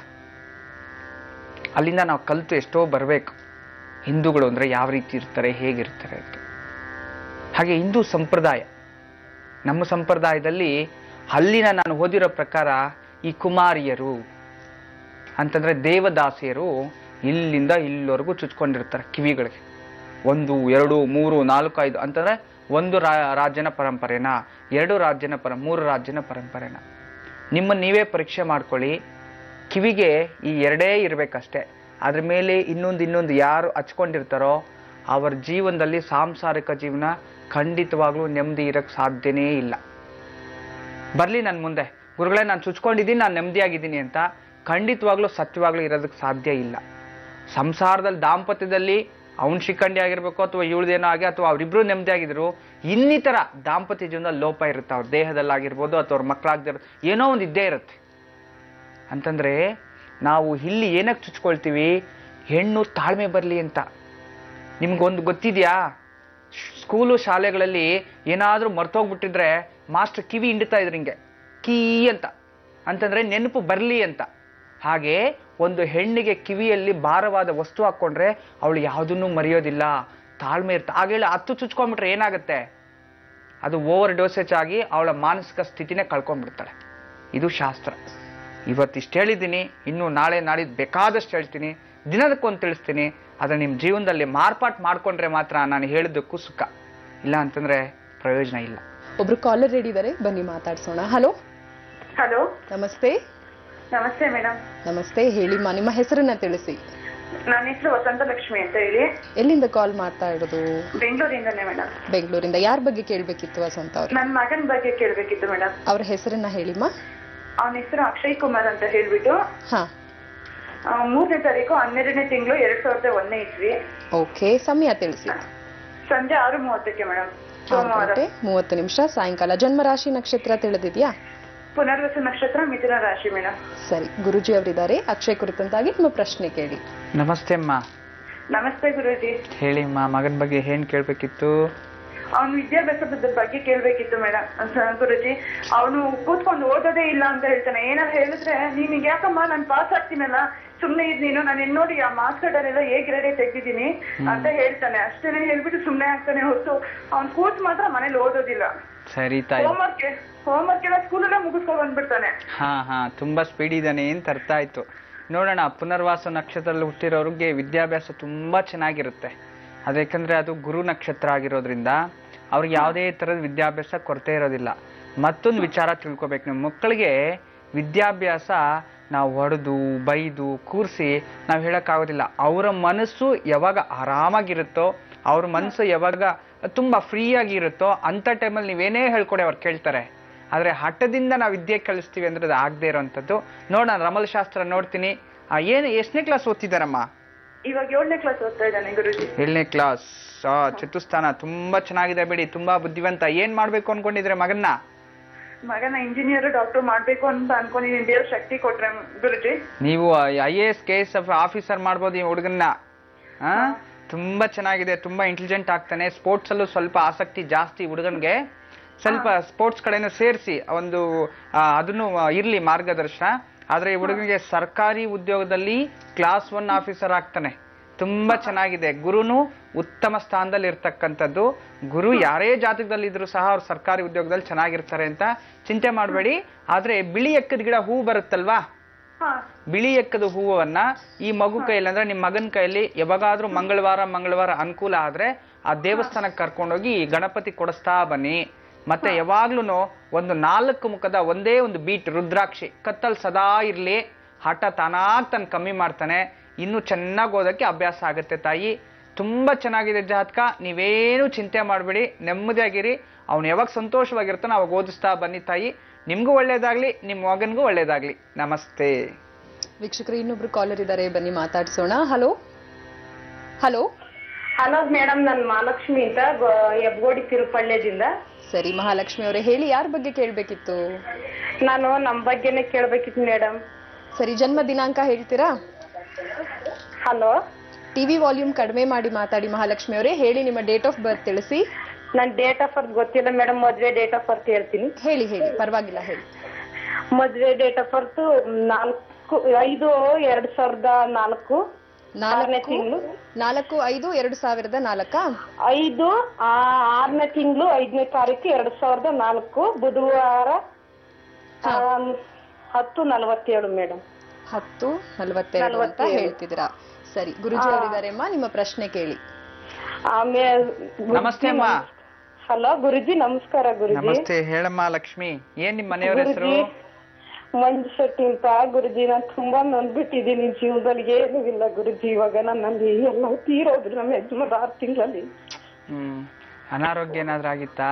ಅಲ್ಲಿಂದ ನಾವು ಕಲಿತು ಎಷ್ಟೋ ಬರಬೇಕು. ಹಿಂದೂಗಳು ಅಂದರೆ ಯಾವ ರೀತಿ ಇರ್ತಾರೆ, ಹೇಗಿರ್ತಾರೆ ಅಂತ. ಹಾಗೆ ಹಿಂದೂ ಸಂಪ್ರದಾಯ, ನಮ್ಮ ಸಂಪ್ರದಾಯದಲ್ಲಿ ಅಲ್ಲಿನ ನಾನು ಓದಿರೋ ಪ್ರಕಾರ ಈ ಕುಮಾರಿಯರು ಅಂತಂದರೆ ದೇವದಾಸಿಯರು ಇಲ್ಲಿಂದ ಇಲ್ಲಿವರೆಗೂ ಚುಚ್ಕೊಂಡಿರ್ತಾರೆ ಕಿವಿಗಳಿಗೆ. 1, 2, 3, 4, 5 ಅಂತಂದರೆ 1 ರಾಜ್ಯನ ಪರಂಪರೆನ, 2 ರಾಜ್ಯನ 3 ರಾಜ್ಯನ ಪರಂಪರೆನ. ನಿಮ್ಮನ್ನು ನೀವೇ ಪರೀಕ್ಷೆ ಮಾಡ್ಕೊಳ್ಳಿ. ಕಿವಿಗೆ ಈ 2 ಇರಬೇಕಷ್ಟೇ. ಅದ್ರ ಮೇಲೆ ಇನ್ನೊಂದು ಯಾರು ಹಚ್ಕೊಂಡಿರ್ತಾರೋ ಅವರ ಜೀವನದಲ್ಲಿ ಸಾಂಸಾರಿಕ ಜೀವನ ಖಂಡಿತವಾಗ್ಲೂ ನೆಮ್ಮದಿ ಇರೋಕ್ಕೆ ಸಾಧ್ಯನೇ ಇಲ್ಲ. ಬರಲಿ ನನ್ನ ಮುಂದೆ, ಗುರುಗಳೇ ನಾನು ಚುಚ್ಕೊಂಡಿದ್ದೀನಿ, ನಾನು ನೆಮ್ಮದಿಯಾಗಿದ್ದೀನಿ ಅಂತ, ಖಂಡಿತವಾಗ್ಲೂ ಸತ್ಯವಾಗ್ಲೂ ಇರೋದಕ್ಕೆ ಸಾಧ್ಯ ಇಲ್ಲ. ಸಂಸಾರದಲ್ಲಿ ದಾಂಪತ್ಯದಲ್ಲಿ ಅವನು ಶಿಖಂಡಿ ಆಗಿರ್ಬೇಕು ಅಥವಾ ಇವಳದೇನೋ ಆಗಿ ಅಥವಾ ಅವರಿಬ್ರು ನೆಮ್ಮದಿ ಆಗಿದ್ರು, ಇನ್ನಿತರ ದಾಂಪತ್ಯ ಜೀವನದಲ್ಲಿ ಲೋಪ ಇರುತ್ತೆ. ಅವ್ರ ದೇಹದಲ್ಲಾಗಿರ್ಬೋದು ಅಥವಾ ಅವ್ರ ಮಕ್ಕಳಾಗ್ದಿರೋದು ಏನೋ ಒಂದು ಇದ್ದೇ ಇರುತ್ತೆ. ಅಂತಂದರೆ ನಾವು ಇಲ್ಲಿ ಏನಕ್ಕೆ ಚುಚ್ಕೊಳ್ತೀವಿ? ಹೆಣ್ಣು ತಾಳ್ಮೆ ಬರಲಿ ಅಂತ. ನಿಮ್ಗೊಂದು ಗೊತ್ತಿದೆಯಾ? ಸ್ಕೂಲು ಶಾಲೆಗಳಲ್ಲಿ ಏನಾದರೂ ಮರ್ತೋಗ್ಬಿಟ್ಟಿದ್ರೆ ಮಾಸ್ಟರ್ ಕಿವಿ ಹಿಂಡ್ತಾ ಇದ್ರು ಹಿಂಗೆ ಕೀ ಅಂತ, ಅಂತಂದರೆ ನೆನಪು ಬರಲಿ ಅಂತ. ಹಾಗೆ ಒಂದು ಹೆಣ್ಣಿಗೆ ಕಿವಿಯಲ್ಲಿ ಭಾರವಾದ ವಸ್ತು ಹಾಕ್ಕೊಂಡ್ರೆ ಅವಳು ಯಾವುದನ್ನು ಮರೆಯೋದಿಲ್ಲ, ತಾಳ್ಮೆ ಇರ್ತಾ. ಹಾಗೇಳಿ 10 ಚುಚ್ಕೊಂಡ್ಬಿಟ್ರೆ ಏನಾಗುತ್ತೆ? ಅದು ಓವರ್ ಡೋಸೇಜ್ ಆಗಿ ಅವಳ ಮಾನಸಿಕ ಸ್ಥಿತಿನೇ ಕಳ್ಕೊಂಡ್ಬಿಡ್ತಾಳೆ. ಇದು ಶಾಸ್ತ್ರ. ಇವತ್ತಿಷ್ಟು ಹೇಳಿದ್ದೀನಿ, ಇನ್ನು ನಾಳೆ ನಾಳಿದ್ದು ಬೇಕಾದಷ್ಟು ಹೇಳ್ತೀನಿ, ದಿನದಕ್ಕೊಂದು ತಿಳಿಸ್ತೀನಿ. ಆದರೆ ನಿಮ್ಮ ಜೀವನದಲ್ಲಿ ಮಾರ್ಪಾಟ್ ಮಾಡಿಕೊಂಡ್ರೆ ಮಾತ್ರ ನಾನು ಹೇಳಿದ್ದಕ್ಕೂ ಸುಖ, ಇಲ್ಲ ಅಂತಂದರೆ ಪ್ರಯೋಜನ ಇಲ್ಲ. ಒಬ್ರು ಕಾಲರ್ ರೆಡಿ ಇದ್ದಾರೆ, ಬನ್ನಿ ಮಾತಾಡ್ಸೋಣ. ಹಲೋ. ಹಲೋ, ನಮಸ್ತೆ. ನಮಸ್ತೆ ಮೇಡಮ್. ನಮಸ್ತೆ, ಹೇಳಿಮ್ಮ, ನಿಮ್ಮ ಹೆಸರನ್ನ ತಿಳಿಸಿ. ನನ್ನ ಹೆಸರು ವಸಂತಲಕ್ಷ್ಮಿ ಅಂತ ಹೇಳಿ. ಎಲ್ಲಿಂದ ಕಾಲ್ ಮಾಡ್ತಾ ಇರೋದು? ಬೆಂಗಳೂರಿಂದನೇ ಮೇಡಮ್. ಬೆಂಗಳೂರಿಂದ. ಯಾರ ಬಗ್ಗೆ ಕೇಳಬೇಕಿತ್ತು ವಸಂತ ಅವ್ರು? ನನ್ನ ಮಗನ ಬಗ್ಗೆ ಕೇಳಬೇಕಿತ್ತು ಮೇಡಮ್. ಅವ್ರ ಹೆಸರನ್ನ ಹೇಳಿಮ್ಮ. ಅವನ ಹೆಸರು ಅಕ್ಷಯ್ ಕುಮಾರ್ ಅಂತ ಹೇಳ್ಬಿಟ್ಟು. ಹಾ. 3ನೇ ತಾರೀಕು 12ನೇ ತಿಂಗಳು 2001 ಇಸ್ವಿ. ಓಕೆ, ಸಮಯ ತಿಳಿಸಿ. ಸಂಜೆ 6:30ಕ್ಕೆ ಮೇಡಮ್, ಸೋಮವಾರ. 30 ನಿಮಿಷ ಸಾಯಂಕಾಲ. ಜನ್ಮರಾಶಿ ನಕ್ಷತ್ರ ತಿಳಿದಿದ್ಯಾ? ಪುನರ್ವಸು ನಕ್ಷತ್ರ, ಮಿಥುನ ರಾಶಿ ಮೇಡಮ್. ಸರಿ, ಗುರುಜಿ ಅವರಿದ್ದಾರೆ. ಅಕ್ಷಯ್ ಕುರಿತಂತಾಗಿ ನಿಮ್ಮ ಪ್ರಶ್ನೆ ಕೇಳಿ. ನಮಸ್ತೆ ಅಮ್ಮ. ನಮಸ್ತೆ ಗುರುಜಿ. ಹೇಳಿಮ್ಮ, ಮಗನ ಬಗ್ಗೆ ಏನ್ ಕೇಳಬೇಕಿತ್ತು? ಅವನ ವಿದ್ಯಾಭ್ಯಾಸದ ಬಗ್ಗೆ ಕೇಳ್ಬೇಕಿತ್ತು ಮೇಡಮ್. ಗುರುಜಿ, ಅವನು ಕೂತ್ಕೊಂಡು ಓದೋದೇ ಇಲ್ಲ ಅಂತ ಹೇಳ್ತಾನೆ. ಏನಾದ್ರು ಹೇಳಿದ್ರೆ, ನೀನಿಗೆ ಯಾಕಮ್ಮ ನಾನು ಪಾಸ್ ಆಗ್ತೀನಲ್ಲ, ಸುಮ್ನೆ ಇದ್ ನೀನು, ನಾನು ನೋಡಿ ಆ ಮಾರ್ಕ್ಸ್ ಕಾರ್ಡ್ ಎಲ್ಲ ಗ್ರೇಡೇ ತೆಗ್ದಿದ್ದೀನಿ ಅಂತ ಹೇಳ್ತಾನೆ. ಅಷ್ಟೇನೆ ಹೇಳ್ಬಿಟ್ಟು ಸುಮ್ನೆ ಆಗ್ತಾನೆ ಹೊರತು ಅವ್ನು ಕೂತ್ ಮಾತ್ರ ಮನೇಲಿ ಓದೋದಿಲ್ಲ. ಸರಿ ತಾಯಿ. ಹೋಮ್ವರ್ಕ್ ಎಲ್ಲ ಸ್ಕೂಲಲ್ಲೇ ಮುಗಿಸ್ಕೊಂಡ್ ಬಂದ್ಬಿಡ್ತಾನೆ. ಹಾ, ತುಂಬಾ ಸ್ಪೀಡ್ ಇದ್ದಾನೆ ಅಂತ ಅರ್ಥ ಆಯ್ತು. ನೋಡೋಣ, ಪುನರ್ವಾಸ ನಕ್ಷತ್ರದಲ್ಲಿ ಹುಟ್ಟಿರೋರಿಗೆ ವಿದ್ಯಾಭ್ಯಾಸ ತುಂಬಾ ಚೆನ್ನಾಗಿರುತ್ತೆ. ಅದಕ್ಕೆಂದ್ರೆ ಅದು ಗುರು ನಕ್ಷತ್ರ ಆಗಿರೋದ್ರಿಂದ ಅವ್ರಿಗೆ ಯಾವುದೇ ತರದ ವಿದ್ಯಾಭ್ಯಾಸ ಕೊರತೆ ಇರೋದಿಲ್ಲ. ಮತ್ತೊಂದು ವಿಚಾರ ತಿಳ್ಕೊಬೇಕು, ನಮ್ಮ ಮಕ್ಕಳಿಗೆ ವಿದ್ಯಾಭ್ಯಾಸ ನಾವು ಹೊಡೆದು ಬೈದು ಕೂರಿಸಿ ನಾವು ಹೇಳಕ್ಕಾಗೋದಿಲ್ಲ. ಅವರ ಮನಸ್ಸು ಯಾವಾಗ ಆರಾಮಾಗಿರುತ್ತೋ, ಅವ್ರ ಮನಸ್ಸು ಯಾವಾಗ ತುಂಬಾ ಫ್ರೀ ಆಗಿರುತ್ತೋ ಅಂಥ ಟೈಮಲ್ಲಿ ನೀವೇನೇ ಹೇಳ್ಕೊಡಿ ಅವ್ರು ಕೇಳ್ತಾರೆ. ಆದರೆ ಹಠದಿಂದ ನಾವು ವಿದ್ಯೆ ಕಲಿಸ್ತೀವಿ ಅಂದ್ರೆ ಅದು ಆಗದೆ ಇರೋವಂಥದ್ದು. ನೋಡೋಣ, ರಮಲ್ ಶಾಸ್ತ್ರ ನೋಡ್ತೀನಿ. ಎಷ್ಟನೇ ಕ್ಲಾಸ್ ಓದ್ತಿದ್ದಾರಮ್ಮ? ಇವಾಗ 7ನೇ ಕ್ಲಾಸ್ ಓದ್ತಾ ಇದ್ದಾನೆ ಗುರುಜಿ. 7ನೇ ಕ್ಲಾಸ್. ಚತುಸ್ಥಾನ ತುಂಬಾ ಚೆನ್ನಾಗಿದೆ ಬಿಡಿ, ತುಂಬಾ ಬುದ್ಧಿವಂತ. ಏನ್ ಮಾಡ್ಬೇಕು ಅನ್ಕೊಂಡಿದ್ರೆ ಮಗನ್ನ? ಮಗನ ಇಂಜಿನಿಯರ್, ಡಾಕ್ಟರ್ ಮಾಡ್ಬೇಕು ಅಂತ ಅನ್ಕೊಂಡಿದ್ದೀನಿ. ದೇವ್ರ ಶಕ್ತಿ ಕೊಟ್ರೆ ಗುರುಜಿ. ನೀವು IAS KS ಆಫೀಸರ್ ಮಾಡ್ಬೋದು ಈ ಹುಡುಗನ್ನ. ತುಂಬಾ ಚೆನ್ನಾಗಿದೆ, ತುಂಬಾ ಇಂಟೆಲಿಜೆಂಟ್ ಆಗ್ತಾನೆ. ಸ್ಪೋರ್ಟ್ಸ್ ಅಲ್ಲೂ ಸ್ವಲ್ಪ ಆಸಕ್ತಿ ಜಾಸ್ತಿ ಹುಡುಗನ್ಗೆ. ಸ್ವಲ್ಪ ಸ್ಪೋರ್ಟ್ಸ್ ಕಡೆನೂ ಸೇರಿಸಿ ಒಂದು ಅದನ್ನು ಇರ್ಲಿ ಮಾರ್ಗದರ್ಶನ. ಆದ್ರೆ ಈ ಹುಡುಗನಿಗೆ ಸರ್ಕಾರಿ ಉದ್ಯೋಗದಲ್ಲಿ ಕ್ಲಾಸ್ 1 ಆಫೀಸರ್ ಆಗ್ತಾನೆ. ತುಂಬಾ ಚೆನ್ನಾಗಿದೆ. ಗುರುನು ಉತ್ತಮ ಸ್ಥಾನದಲ್ಲಿ ಇರ್ತಕ್ಕಂಥದ್ದು. ಗುರು ಯಾರೇ ಜಾತಕದಲ್ಲಿ ಇದ್ರು ಸಹ ಅವ್ರು ಸರ್ಕಾರಿ ಉದ್ಯೋಗದಲ್ಲಿ ಚೆನ್ನಾಗಿರ್ತಾರೆ ಅಂತ ಚಿಂತೆ ಮಾಡಬೇಡಿ. ಆದ್ರೆ ಬಿಳಿ ಎಕ್ಕದ ಗಿಡ ಹೂ ಬರುತ್ತಲ್ವಾ, ಬಿಳಿ ಎಕ್ಕದ ಹೂವನ್ನ ಈ ಮಗು ಕೈಯಲ್ಲಿ ಅಂದ್ರೆ ನಿಮ್ಮ ಮಗನ ಕೈಯಲ್ಲಿ ಯಾವಾಗಾದ್ರೂ ಮಂಗಳವಾರ ಅನುಕೂಲ ಆದ್ರೆ ಆ ದೇವಸ್ಥಾನಕ್ಕೆ ಕರ್ಕೊಂಡೋಗಿ ಗಣಪತಿ ಕೊಡಿಸ್ತಾ ಬನ್ನಿ. ಮತ್ತೆ ಯಾವಾಗ್ಲೂ ಒಂದು 4 ಮುಖದ ಒಂದೇ ಒಂದು ಬೀಟ್ ರುದ್ರಾಕ್ಷಿ ಕತ್ತಲ್ ಸದಾ ಇರ್ಲಿ. ಹಠ ತಾನಾಗ್ ಕಮ್ಮಿ ಮಾಡ್ತಾನೆ. ಇನ್ನು ಚೆನ್ನಾಗಿ ಓದಕ್ಕೆ ಅಭ್ಯಾಸ ಆಗುತ್ತೆ ತಾಯಿ. ತುಂಬಾ ಚೆನ್ನಾಗಿದೆ ಜಾತಕ. ನೀವೇನು ಚಿಂತೆ ಮಾಡಬೇಡಿ, ನೆಮ್ಮದಿಯಾಗಿರಿ. ಅವ್ನು ಯಾವಾಗ ಸಂತೋಷವಾಗಿರ್ತಾನೆ ಅವಾಗ ಓದಿಸ್ತಾ ಬನ್ನಿ ತಾಯಿ. ನಿಮ್ಗೂ ಒಳ್ಳೇದಾಗ್ಲಿ, ನಿಮ್ಮ ಮಗನ್ಗೂ ಒಳ್ಳೇದಾಗ್ಲಿ. ನಮಸ್ತೆ. ವೀಕ್ಷಕರು, ಇನ್ನೊಬ್ರು ಕಾಲರ್ ಇದ್ದಾರೆ, ಬನ್ನಿ ಮಾತಾಡ್ಸೋಣ. ಹಲೋ. ಹಲೋ ಮೇಡಮ್, ನಾನು ಮಹಾಲಕ್ಷ್ಮಿ ಅಂತ ಹೆಬ್ಗೋಡಿ ತಿರುಪಳ್ಳ್ಯದಿಂದ. ಸರಿ ಮಹಾಲಕ್ಷ್ಮಿ ಅವರೇ, ಹೇಳಿ, ಯಾರ ಬಗ್ಗೆ ಕೇಳಬೇಕಿತ್ತು? ನಾನು ನಮ್ಮ ಬಗ್ಗೆನೇ ಕೇಳಬೇಕಿತ್ತು ಮೇಡಮ್. ಸರಿ, ಜನ್ಮ ದಿನಾಂಕ ಹೇಳ್ತೀರಾ? ಹಲೋ. ಟಿವಿ ವಾಲ್ಯೂಮ್ ಕಡಿಮೆ ಮಾಡಿ ಮಾತಾಡಿ ಮಹಾಲಕ್ಷ್ಮಿ ಅವರೇ. ಹೇಳಿ, ನಿಮ್ಮ ಡೇಟ್ ಆಫ್ ಬರ್ತ್ ತಿಳಿಸಿ. ನನ್ನ ಡೇಟ್ ಆಫ್ ಬರ್ತ್ ಗೊತ್ತಿಲ್ಲ ಮೇಡಮ್, ಮದುವೆ ಡೇಟ್ ಆಫ್ ಬರ್ತ್ ಹೇಳ್ತೀನಿ. ಹೇಳಿ, ಪರವಾಗಿಲ್ಲ ಹೇಳಿ. ಮದುವೆ ಡೇಟ್ ಆಫ್ ಬರ್ತ್ 4 5/5/2004 6ನೇ ತಿಂಗಳು 4/5/2004 6ನೇ ತಿಂಗಳು 5ನೇ ತಾರೀಕು 2004 ಬುಧವಾರ 10:47 ಮೇಡಮ್. 10:47 ಅಂತ ಹೇಳ್ತಿದ್ದೀರಾ. ಸರಿ, ಗುರುಜಿ ಅವರಿದ್ದಾರೆ ಅಮ್ಮ, ನಿಮ್ಮ ಪ್ರಶ್ನೆ ಕೇಳಿ. ನಮಸ್ತೆ ಅಮ್ಮ. ಹಲೋ ಗುರುಜಿ, ನಮಸ್ಕಾರ ಗುರುಜಿ. ನಮಸ್ತೆ, ಹೇಳಮ್ಮ ಲಕ್ಷ್ಮಿ. ಏನ್ ನಿಮ್ಮ ಮನೆಯವರ ಹೆಸರು? ಮಂಜು ಶೆಟ್ಟಿ ಅಂತ. ಗುರುಜಿ, ನಾನು ತುಂಬಾ ನೊಂದ್ಬಿಟ್ಟಿದ್ದೀನಿ ಜೀವನದಲ್ಲಿ, ಏನೂ ಇಲ್ಲ ಗುರುಜಿ. ಇವಾಗ ನನ್ನಲ್ಲಿ ಎಲ್ಲ ತೀರೋದ್ರು ನಮ್ಮ ಯಜಮಾನ 6 ತಿಂಗಳಲ್ಲಿ. ಅನಾರೋಗ್ಯ ಏನಾದ್ರೂ ಆಗಿತ್ತಾ?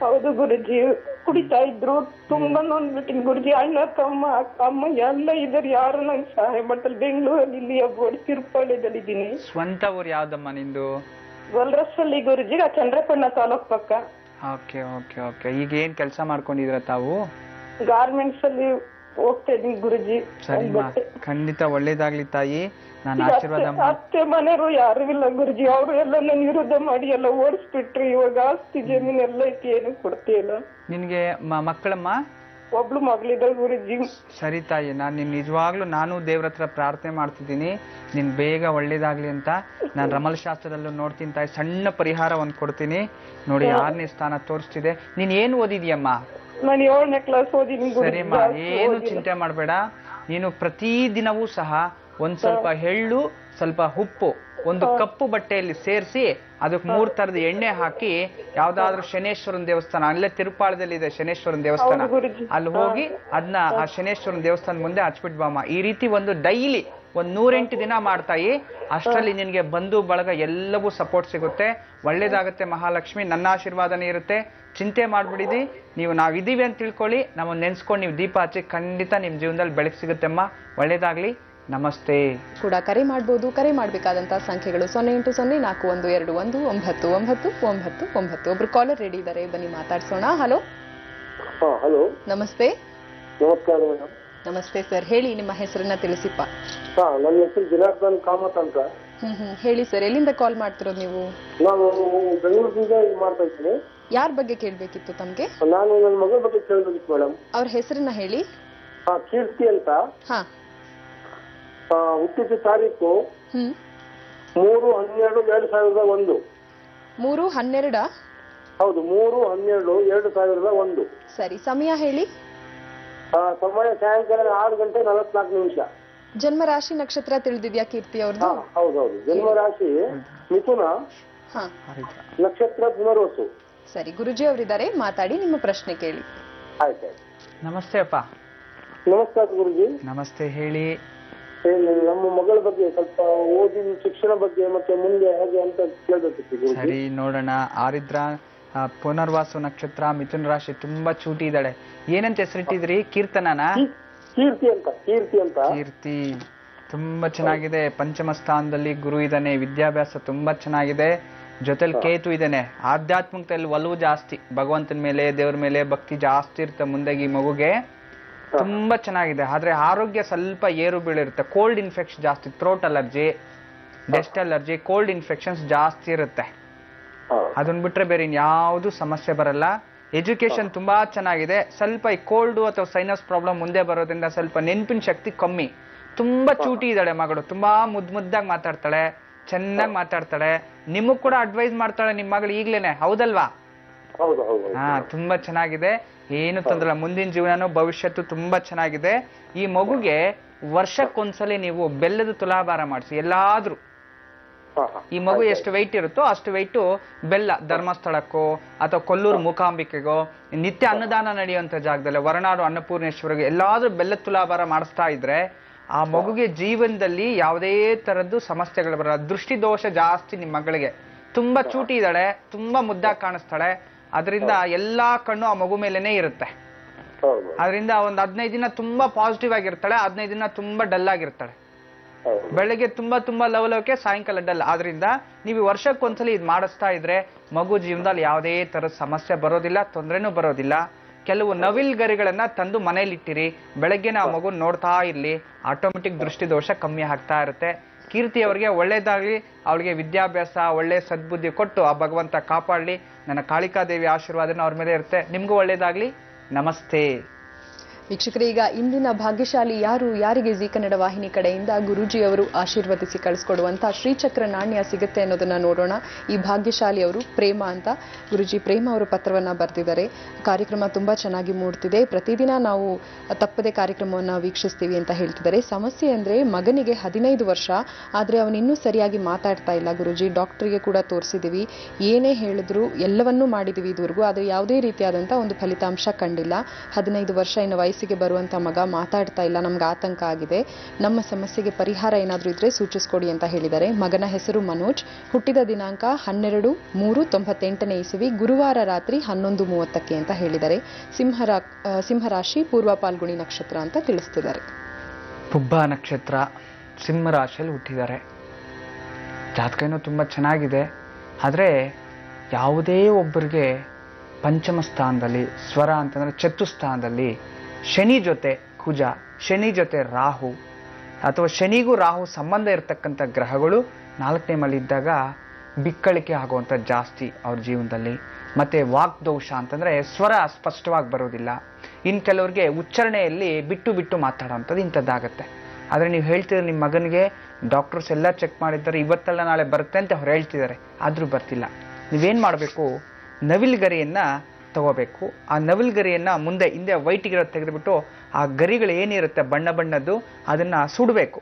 ಹೌದು ಗುರುಜಿ, ಕುಡಿತಾ ಇದ್ರು. ತುಂಬಾ ನೊಂದ್ಬಿಟ್ಟಿನಿ ಗುರುಜಿ. ಅಣ್ಣ ತಮ್ಮ ಅಕ್ಕ ಅಮ್ಮ ಎಲ್ಲ ಇದ್ದಾರೆ, ಯಾರು ನಂಗೆ ಸಹಾಯ ಮಾಡ್ತಾರೆ. ಬೆಂಗಳೂರಲ್ಲಿ ಇಲ್ಲಿ ಒಬ್ಬ ತಿರುಪಾಳ್ಯದಲ್ಲಿ ಇದ್ದೀನಿ. ಸ್ವಂತ ಊರು ಯಾವ್ದಮ್ಮ ನಿಂದು? ಗೊಲ್ರಸಲ್ಲಿ ಗುರುಜಿ, ಚಂದ್ರಪಣ್ಣ ತಾಲೂಕ್ ಪಕ್ಕ. Okay okay okay. ಈಗ ಏನ್ ಕೆಲಸ ಮಾಡ್ಕೊಂಡಿದ್ರ ತಾವು? ಗಾರ್ಮೆಂಟ್ಸ್ ಅಲ್ಲಿ ಹೋಗ್ತಾ ಇದೀನಿ ಗುರುಜಿ. ಸರಿಮ್ಮ, ಖಂಡಿತ ಒಳ್ಳೇದಾಗ್ಲಿ ತಾಯಿ. ನಾನು ಆಶೀರ್ವಾದ ಅತ್ತೆ ಮನೆಯವರು ಯಾರು ಇಲ್ಲ ಗುರುಜಿ. ಅವರು ಎಲ್ಲ ನನ್ನ ವಿರುದ್ಧ ಮಾಡಿ ಎಲ್ಲ ಓಡಿಸ್ಬಿಟ್ರಿ. ಇವಾಗ ಆಸ್ತಿ ಜಮೀನ್ ಎಲ್ಲ ಐತಿ, ಏನು ಕೊಡ್ತೀಯಲ್ಲ. ನಿನ್ಗೆ ಮಕ್ಕಳಮ್ಮ? ಒಬ್ಳು ಮಗಳಿದ್ದಾಳೆ ಗುರುಜಿ. ಸರಿ ತಾಯಿ, ನಾನು ನಿಜವಾಗ್ಲೂ ನಾನು ದೇವ್ರ ಹತ್ರ ಪ್ರಾರ್ಥನೆ ಮಾಡ್ತಿದ್ದೀನಿ ನಿನ್ ಬೇಗ ಒಳ್ಳೇದಾಗ್ಲಿ ಅಂತ. ನಾನು ರಮಲ್ ಶಾಸ್ತ್ರದಲ್ಲೂ ನೋಡ್ತೀನಿ ತಾಯಿ, ಸಣ್ಣ ಪರಿಹಾರ ಒಂದ್ ಕೊಡ್ತೀನಿ ನೋಡಿ. 6ನೇ ಸ್ಥಾನ ತೋರಿಸ್ತಿದೆ. ನೀನ್ ಏನ್ ಓದಿದ್ಯಮ್ಮ? ನಾನು 7ನೇ ಕ್ಲಾಸ್ ಓದಿನಿ. ಸರಿಮ್ಮ, ಏನು ಚಿಂತೆ ಮಾಡ್ಬೇಡ. ನೀನು ಪ್ರತಿ ದಿನವೂ ಸಹ ಒಂದ್ ಸ್ವಲ್ಪ ಎಳ್ಳು, ಸ್ವಲ್ಪ ಉಪ್ಪು ಒಂದು ಕಪ್ಪು ಬಟ್ಟೆಯಲ್ಲಿ ಸೇರಿಸಿ ಅದಕ್ಕೆ 3 ತರದ ಎಣ್ಣೆ ಹಾಕಿ ಯಾವ್ದಾದ್ರು ಶನೇಶ್ವರನ ದೇವಸ್ಥಾನ, ಅಲ್ಲೇ ತಿರುಪಾಳದಲ್ಲಿ ಇದೆ ಶನೇಶ್ವರನ ದೇವಸ್ಥಾನ, ಅಲ್ಲಿ ಹೋಗಿ ಅದನ್ನ ಆ ಶನೇಶ್ವರನ ದೇವಸ್ಥಾನ ಮುಂದೆ ಹಚ್ಬಿಟ್ ಬಾಮ. ಈ ರೀತಿ ಒಂದು ಡೈಲಿ 108 ದಿನ ಮಾಡ್ತಾಯಿ. ಅಷ್ಟರಲ್ಲಿ ನಿನ್ಗೆ ಬಂಧು ಬಳಗ ಎಲ್ಲವೂ ಸಪೋರ್ಟ್ ಸಿಗುತ್ತೆ, ಒಳ್ಳೇದಾಗತ್ತೆ ಮಹಾಲಕ್ಷ್ಮಿ. ನನ್ನ ಆಶೀರ್ವಾದನೇ ಇರುತ್ತೆ. ಚಿಂತೆ ಮಾಡ್ಬಿಡಿದಿ. ನೀವು ನಾವಿದೀವಿ ಅಂತ ತಿಳ್ಕೊಳ್ಳಿ, ನಮ್ಮನ್ನ ನೆನ್ಸ್ಕೊಂಡು ನೀವು ದೀಪ ಹಚ್ಚಿ, ಖಂಡಿತ ನಿಮ್ ಜೀವನದಲ್ಲಿ ಬೆಳಕು ಸಿಗುತ್ತೆಮ್ಮ. ಒಳ್ಳೇದಾಗ್ಲಿ. ನಮಸ್ತೆ. ಕೂಡ ಕರೆ ಮಾಡಬಹುದು. ಕರೆ ಮಾಡಬೇಕಾದಂತಹ ಸಂಖ್ಯೆಗಳು 0809211999. ಒಬ್ರು ಕಾಲರ್ ರೆಡಿ ಇದ್ದಾರೆ, ಬನ್ನಿ ಮಾತಾಡ್ಸೋಣ. ಹಲೋ. ಹಲೋ, ನಮಸ್ತೆ. ನಮಸ್ಕಾರ ಮೇಡಮ್. ನಮಸ್ತೆ ಸರ್, ಹೇಳಿ ನಿಮ್ಮ ಹೆಸರನ್ನ ತಿಳಿಸಿಪ್ಪ. ನನ್ನ ಹೆಸರು ಜನಾರ್ದನ್ ಕಾಮತ್ ಅಂತ. ಹೇಳಿ ಸರ್, ಎಲ್ಲಿಂದ ಕಾಲ್ ಮಾಡ್ತಿರೋದು ನೀವು? ನಾನು ಬೆಂಗಳೂರಿನಿಂದ ಮಾಡ್ತಾ ಇದ್ದೀನಿ. ಯಾರ ಬಗ್ಗೆ ಕೇಳ್ಬೇಕಿತ್ತು ತಮ್ಗೆ? ನಾನು ನನ್ನ ಮಗಳ ಬಗ್ಗೆ ಕೇಳಬೇಕಿತ್ತು ಮೇಡಮ್. ಅವ್ರ ಹೆಸರನ್ನ ಹೇಳಿ. ಕೀರ್ತಿ ಅಂತ. ಹಾ. ಹುಟ್ಟಿದ ತಾರೀಕು 3/12/2001. 3/12? ಹೌದು, 3/12/2001. ಸರಿ, ಸಮಯ ಹೇಳಿ. ಸಮಯ ಸಾಯಂಕಾಲ 6:44. ಜನ್ಮ ರಾಶಿ ನಕ್ಷತ್ರ ತಿಳಿದಿದ್ಯಾ ಕೀರ್ತಿ ಅವ್ರದ್ದು? ಹೌದೌದು. ಜನ್ಮ ರಾಶಿ ಮಿಥುನ, ನಕ್ಷತ್ರ ಪುನರ್ವಸು. ಸರಿ, ಗುರುಜಿ ಅವರಿದ್ದಾರೆ, ಮಾತಾಡಿ, ನಿಮ್ಮ ಪ್ರಶ್ನೆ ಕೇಳಿ. ಆಯ್ತು. ನಮಸ್ತೆ ಅಪ್ಪ. ನಮಸ್ಕಾರ ಗುರುಜಿ. ನಮಸ್ತೆ, ಹೇಳಿ. ನಮ್ಮ ಮಗಳ ಬಗ್ಗೆ ಸ್ವಲ್ಪ ಓದಿನ ಶಿಕ್ಷಣ ಬಗ್ಗೆ ಮತ್ತೆ ಮುಂದೆ ಹೇಗೆ ಅಂತ ಕೇಳಬೇಕಿತ್ತು. ಸರಿ, ನೋಡೋಣ. ಆರಿದ್ರ ಪುನರ್ವಾಸು ನಕ್ಷತ್ರ, ಮಿಥುನ ರಾಶಿ, ತುಂಬಾ ಚೂಟಿ ಇದ್ದಾಳೆ. ಏನಂತ ಹೆಸರಿಟ್ಟಿದ್ರಿ? ಕೀರ್ತನನಾ? ಕೀರ್ತಿ ಅಂತ. ಕೀರ್ತಿ ತುಂಬಾ ಚೆನ್ನಾಗಿದೆ. ಪಂಚಮ ಸ್ಥಾನದಲ್ಲಿ ಗುರು ಇದ್ದಾನೆ, ವಿದ್ಯಾಭ್ಯಾಸ ತುಂಬಾ ಚೆನ್ನಾಗಿದೆ. ಜೊತೆಲಿ ಕೇತು ಇದ್ದಾನೆ. ಆಧ್ಯಾತ್ಮಿಕದಲ್ಲಿ ಒಲವು ಜಾಸ್ತಿ, ಭಗವಂತನ ಮೇಲೆ ದೇವ್ರ ಮೇಲೆ ಭಕ್ತಿ ಜಾಸ್ತಿ ಇರುತ್ತೆ ಮುಂದೆಗೆ ಈ ಮಗುಗೆ. ತುಂಬಾ ಚೆನ್ನಾಗಿದೆ. ಆದ್ರೆ ಆರೋಗ್ಯ ಸ್ವಲ್ಪ ಏರು ಬೀಳಿರುತ್ತೆ. ಕೋಲ್ಡ್ ಇನ್ಫೆಕ್ಷನ್ ಜಾಸ್ತಿ, throat allergy, dust allergy, cold infections ಜಾಸ್ತಿ ಇರುತ್ತೆ. ಅದನ್ನ ಬಿಟ್ರೆ ಬೇರೆ ಇನ್ಯಾವುದು ಸಮಸ್ಯೆ ಬರಲ್ಲ. ಎಜುಕೇಶನ್ ತುಂಬಾ ಚೆನ್ನಾಗಿದೆ. ಸ್ವಲ್ಪ ಈ ಕೋಲ್ಡ್ ಅಥವಾ ಸೈನಸ್ ಪ್ರಾಬ್ಲಮ್ ಮುಂದೆ ಬರೋದ್ರಿಂದ ಸ್ವಲ್ಪ ನೆನಪಿನ ಶಕ್ತಿ ಕಮ್ಮಿ. ತುಂಬಾ ಚೂಟಿ ಇದ್ದಾಳೆ ಮಗಳು, ತುಂಬಾ ಮುದ್ದಾಗಿ ಮಾತಾಡ್ತಾಳೆ, ಚೆನ್ನಾಗಿ ಮಾತಾಡ್ತಾಳೆ. ನಿಮಗ್ ಕೂಡ ಅಡ್ವೈಸ್ ಮಾಡ್ತಾಳೆ ನಿಮ್ ಮಗಳು ಈಗ್ಲೇನೆ, ಹೌದಲ್ವಾ? ತುಂಬಾ ಚೆನ್ನಾಗಿದೆ, ಏನು ತೊಂದರೆ. ಮುಂದಿನ ಜೀವನನೂ ಭವಿಷ್ಯತ್ತು ತುಂಬಾ ಚೆನ್ನಾಗಿದೆ. ಈ ಮಗುಗೆ ವರ್ಷಕ್ಕೊಂದ್ಸಲಿ ನೀವು ಬೆಲ್ಲದ ತುಲಾಭಾರ ಮಾಡಿಸಿ ಎಲ್ಲಾದ್ರೂ. ಈ ಮಗು ಎಷ್ಟು ವೆಯ್ಟ್ ಇರುತ್ತೋ ಅಷ್ಟು ವೆಯ್ಟು ಬೆಲ್ಲ ಧರ್ಮಸ್ಥಳಕ್ಕೋ ಅಥವಾ ಕೊಲ್ಲೂರು ಮೂಕಾಂಬಿಕೆಗೋ, ನಿತ್ಯ ಅನ್ನದಾನ ನಡೆಯುವಂತ ಜಾಗದಲ್ಲಿ ಹೊರನಾಡು ಅನ್ನಪೂರ್ಣೇಶ್ವರಿಗೆ ಎಲ್ಲಾದ್ರೂ ಬೆಲ್ಲದ ತುಲಾಭಾರ ಮಾಡಿಸ್ತಾ ಇದ್ರೆ ಆ ಮಗುಗೆ ಜೀವನದಲ್ಲಿ ಯಾವುದೇ ತರದ್ದು ಸಮಸ್ಯೆಗಳು ಬರಲ್ಲ. ದೃಷ್ಟಿ ದೋಷ ಜಾಸ್ತಿ ನಿಮ್ಮ ಮಗಳಿಗೆ. ತುಂಬಾ ಚೂಟಿ ಇದ್ದಾಳೆ, ತುಂಬಾ ಮುದ್ದಾಗಿ ಕಾಣಿಸ್ತಾಳೆ. ಅದರಿಂದ ಎಲ್ಲಾ ಕಣ್ಣು ಆ ಮಗು ಮೇಲೆನೆ ಇರುತ್ತೆ. ಅದರಿಂದ ಒಂದ್ 15 ದಿನ ತುಂಬಾ ಪಾಸಿಟಿವ್ ಆಗಿರ್ತಾಳೆ, 15 ದಿನ ತುಂಬಾ ಡಲ್ ಆಗಿರ್ತಾಳೆ. ಬೆಳಗ್ಗೆ ತುಂಬಾ ಲವಲವಿಕೆ, ಸಾಯಂಕಾಲ ಡಲ್. ಆದ್ರಿಂದ ನೀವು ವರ್ಷಕ್ಕೊಂದ್ಸಲಿ ಇದು ಮಾಡಿಸ್ತಾ ಇದ್ರೆ ಮಗು ಜೀವನದಲ್ಲಿ ಯಾವುದೇ ತರದ ಸಮಸ್ಯೆ ಬರೋದಿಲ್ಲ, ತೊಂದರೆನೂ ಬರೋದಿಲ್ಲ. ಕೆಲವು ನವಿಲ್ ಗರಿಗಳನ್ನ ತಂದು ಮನೇಲಿ ಇಟ್ಟಿರಿ, ಬೆಳಗ್ಗೆ ನಾವು ಮಗು ನೋಡ್ತಾ ಇರ್ಲಿ, ಆಟೋಮೆಟಿಕ್ ದೃಷ್ಟಿ ದೋಷ ಕಮ್ಮಿ ಆಗ್ತಾ ಇರುತ್ತೆ. ಕೀರ್ತಿ ಅವರಿಗೆ ಒಳ್ಳೇದಾಗ್ಲಿ, ಅವಳಿಗೆ ವಿದ್ಯಾಭ್ಯಾಸ ಒಳ್ಳೆ ಸದ್ಬುದ್ಧಿ ಕೊಟ್ಟು ಆ ಭಗವಂತ ಕಾಪಾಡ್ಲಿ. ನನ್ನ ಕಾಳಿಕಾದೇವಿ ಆಶೀರ್ವಾದನ ಅವ್ರ ಮೇಲೆ ಇರುತ್ತೆ. ನಿಮ್ಗೂ ಒಳ್ಳೇದಾಗ್ಲಿ. ನಮಸ್ತೆ. ವೀಕ್ಷಕರೇ, ಈಗ ಇಂದಿನ ಭಾಗ್ಯಶಾಲಿ ಯಾರು, ಯಾರಿಗೆ ಜೀ ಕನ್ನಡ ವಾಹಿನಿ ಕಡೆಯಿಂದ ಗುರೂಜಿಯವರು ಆಶೀರ್ವದಿಸಿ ಕಳಿಸ್ಕೊಡುವಂತ ಶ್ರೀಚಕ್ರ ನಾಣ್ಯ ಸಿಗುತ್ತೆ ಅನ್ನೋದನ್ನ ನೋಡೋಣ. ಈ ಭಾಗ್ಯಶಾಲಿ ಅವರು ಪ್ರೇಮ ಅಂತ. ಗುರೂಜಿ, ಪ್ರೇಮ ಅವರು ಪತ್ರವನ್ನ ಬರೆದಿದ್ದಾರೆ. ಕಾರ್ಯಕ್ರಮ ತುಂಬಾ ಚೆನ್ನಾಗಿ ಮೂಡ್ತಿದೆ, ಪ್ರತಿದಿನ ನಾವು ತಪ್ಪದೆ ಕಾರ್ಯಕ್ರಮವನ್ನ ವೀಕ್ಷಿಸ್ತೀವಿ ಅಂತ ಹೇಳ್ತಿದ್ದಾರೆ. ಸಮಸ್ಯೆ ಅಂದ್ರೆ ಮಗನಿಗೆ 15 ವರ್ಷ, ಆದ್ರೆ ಅವನಿನ್ನೂ ಸರಿಯಾಗಿ ಮಾತಾಡ್ತಾ ಇಲ್ಲ ಗುರೂಜಿ. ಡಾಕ್ಟರ್ಗೆ ಕೂಡ ತೋರಿಸಿದೀವಿ, ಏನೇ ಹೇಳಿದ್ರು ಎಲ್ಲವನ್ನೂ ಮಾಡಿದೀವಿ ಇದುವರೆಗೂ, ಆದ್ರೆ ಯಾವುದೇ ರೀತಿಯಾದಂತ ಒಂದು ಫಲಿತಾಂಶ ಕಂಡಿಲ್ಲ. 15 ವರ್ಷ ಇನ್ನು ವಯಸ್ಸಿಗೆ ಬರುವಂತ ಮಗ ಮಾತಾಡ್ತಾ ಇಲ್ಲ, ನಮ್ಗೆ ಆತಂಕ ಆಗಿದೆ. ನಮ್ಮ ಸಮಸ್ಯೆಗೆ ಪರಿಹಾರ ಏನಾದರೂ ಇದ್ರೆ ಸೂಚಿಸ್ಕೊಡಿ ಅಂತ ಹೇಳಿದ್ದಾರೆ. ಮಗನ ಹೆಸರು ಮನೋಜ್, ಹುಟ್ಟಿದ ದಿನಾಂಕ 12/3/98 ಇಸವಿ, ಗುರುವಾರ ರಾತ್ರಿ 11:30 ಅಂತ ಹೇಳಿದ್ದಾರೆ. ಸಿಂಹರಾಶಿ, ಪೂರ್ವ ಪಾಲ್ಗುಣಿ ನಕ್ಷತ್ರ ಅಂತ ತಿಳಿಸ್ತಿದ್ದಾರೆ. ಪುಬ್ಬ ನಕ್ಷತ್ರ, ಸಿಂಹರಾಶಿಯಲ್ಲಿ ಹುಟ್ಟಿದ್ದಾರೆ. ಜಾತಕ ಏನೋ ತುಂಬ ಚೆನ್ನಾಗಿದೆ, ಆದರೆ ಯಾವುದೇ ಒಬ್ಬರಿಗೆ ಪಂಚಮ ಸ್ಥಾನದಲ್ಲಿ, ಸ್ವರ ಅಂತಂದರೆ ಚತುಸ್ಥಾನದಲ್ಲಿ ಶನಿ ಜೊತೆ ಕುಜ, ಶನಿ ಜೊತೆ ರಾಹು ಅಥವಾ ಶನಿಗೂ ರಾಹು ಸಂಬಂಧ ಇರತಕ್ಕಂಥ ಗ್ರಹಗಳು 4ನೇ ಮನೆಯಲ್ಲಿದ್ದಾಗ ಬಿಕ್ಕಳಿಕೆ ಆಗುವಂಥ ಜಾಸ್ತಿ ಅವ್ರ ಜೀವನದಲ್ಲಿ. ಮತ್ತು ವಾಗ್ದೋಷ ಅಂತಂದರೆ ಸ್ವರ ಸ್ಪಷ್ಟವಾಗಿ ಬರೋದಿಲ್ಲ. ಇನ್ನು ಕೆಲವ್ರಿಗೆ ಉಚ್ಚಾರಣೆಯಲ್ಲಿ ಬಿಟ್ಟು ಬಿಟ್ಟು ಮಾತಾಡೋವಂಥದ್ದು ಇಂಥದ್ದಾಗತ್ತೆ. ಆದರೆ ನೀವು ಹೇಳ್ತಿದ್ರೆ ನಿಮ್ಮ ಮಗನಿಗೆ ಡಾಕ್ಟರ್ಸ್ ಎಲ್ಲ ಚೆಕ್ ಮಾಡಿದ್ದಾರೆ, ಇವತ್ತೆಲ್ಲ ನಾಳೆ ಬರುತ್ತೆ ಅಂತ ಅವ್ರು ಹೇಳ್ತಿದ್ದಾರೆ, ಆದರೂ ಬರ್ತಿಲ್ಲ. ನೀವೇನು ಮಾಡಬೇಕು, ನವಿಲ್ಗರಿಯನ್ನು ತಗೋಬೇಕು. ಆ ನವಿಲ್ಗರಿಯನ್ನು ಮುಂದೆ ಹಿಂದೆ ವೈಟಿಗಿರೋ ತೆಗೆದುಬಿಟ್ಟು ಆ ಗರಿಗಳು ಏನಿರುತ್ತೆ ಬಣ್ಣ ಬಣ್ಣದ್ದು ಅದನ್ನು ಸುಡಬೇಕು.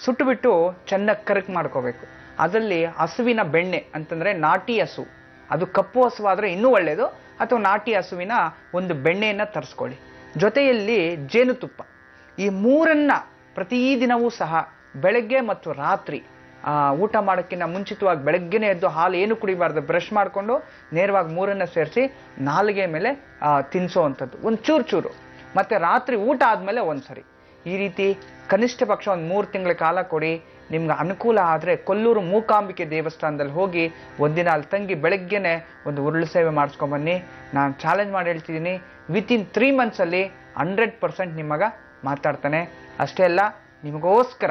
ಸುಟ್ಟುಬಿಟ್ಟು ಚೆನ್ನಾಗಿ ಕರಕ್ ಮಾಡ್ಕೋಬೇಕು. ಅದರಲ್ಲಿ ಹಸುವಿನ ಬೆಣ್ಣೆ ಅಂತಂದರೆ ನಾಟಿ ಹಸು, ಅದು ಕಪ್ಪು ಹಸುವಾದರೆ ಇನ್ನೂ ಒಳ್ಳೆಯದು, ಅಥವಾ ನಾಟಿ ಹಸುವಿನ ಒಂದು ಬೆಣ್ಣೆಯನ್ನು ತರಿಸ್ಕೊಳ್ಳಿ. ಜೊತೆಯಲ್ಲಿ ಜೇನುತುಪ್ಪ, ಈ ಮೂರನ್ನು ಪ್ರತಿದಿನವೂ ಸಹ ಬೆಳಗ್ಗೆ ಮತ್ತು ರಾತ್ರಿ ಊಟ ಮಾಡೋಕ್ಕಿಂತ ಮುಂಚಿತವಾಗಿ ಬೆಳಗ್ಗೆನೇ ಎದ್ದು ಹಾಲು ಏನು ಕುಡಿಬಾರ್ದು, ಬ್ರಷ್ ಮಾಡಿಕೊಂಡು ನೇರವಾಗಿ ಮೂರನ್ನು ಸೇರಿಸಿ ನಾಲಿಗೆ ಮೇಲೆ ತಿನ್ನಿಸೋವಂಥದ್ದು ಒಂದು ಚೂರು. ಮತ್ತು ರಾತ್ರಿ ಊಟ ಆದಮೇಲೆ ಒಂದ್ಸರಿ. ಈ ರೀತಿ ಕನಿಷ್ಠ ಪಕ್ಷ ಒಂದು 3 ತಿಂಗಳ ಕಾಲ ಕೊಡಿ. ನಿಮ್ಗೆ ಅನುಕೂಲ ಆದರೆ ಕೊಲ್ಲೂರು ಮೂಕಾಂಬಿಕೆ ದೇವಸ್ಥಾನದಲ್ಲಿ ಹೋಗಿ ಒಂದಿನ ಅಲ್ಲಿ ತಂಗಿ ಬೆಳಗ್ಗೆನೆ ಒಂದು ಉರುಳು ಸೇವೆ ಮಾಡಿಸ್ಕೊಂಬನ್ನಿ. ನಾನು ಚಾಲೆಂಜ್ ಮಾಡಿ ಹೇಳ್ತಿದ್ದೀನಿ, ವಿತಿನ್ 3 ಮಂತ್ಸಲ್ಲಿ 100% ನಿಮಗ ಮಾತಾಡ್ತಾನೆ. ಅಷ್ಟೇ ಅಲ್ಲ, ನಿಮಗೋಸ್ಕರ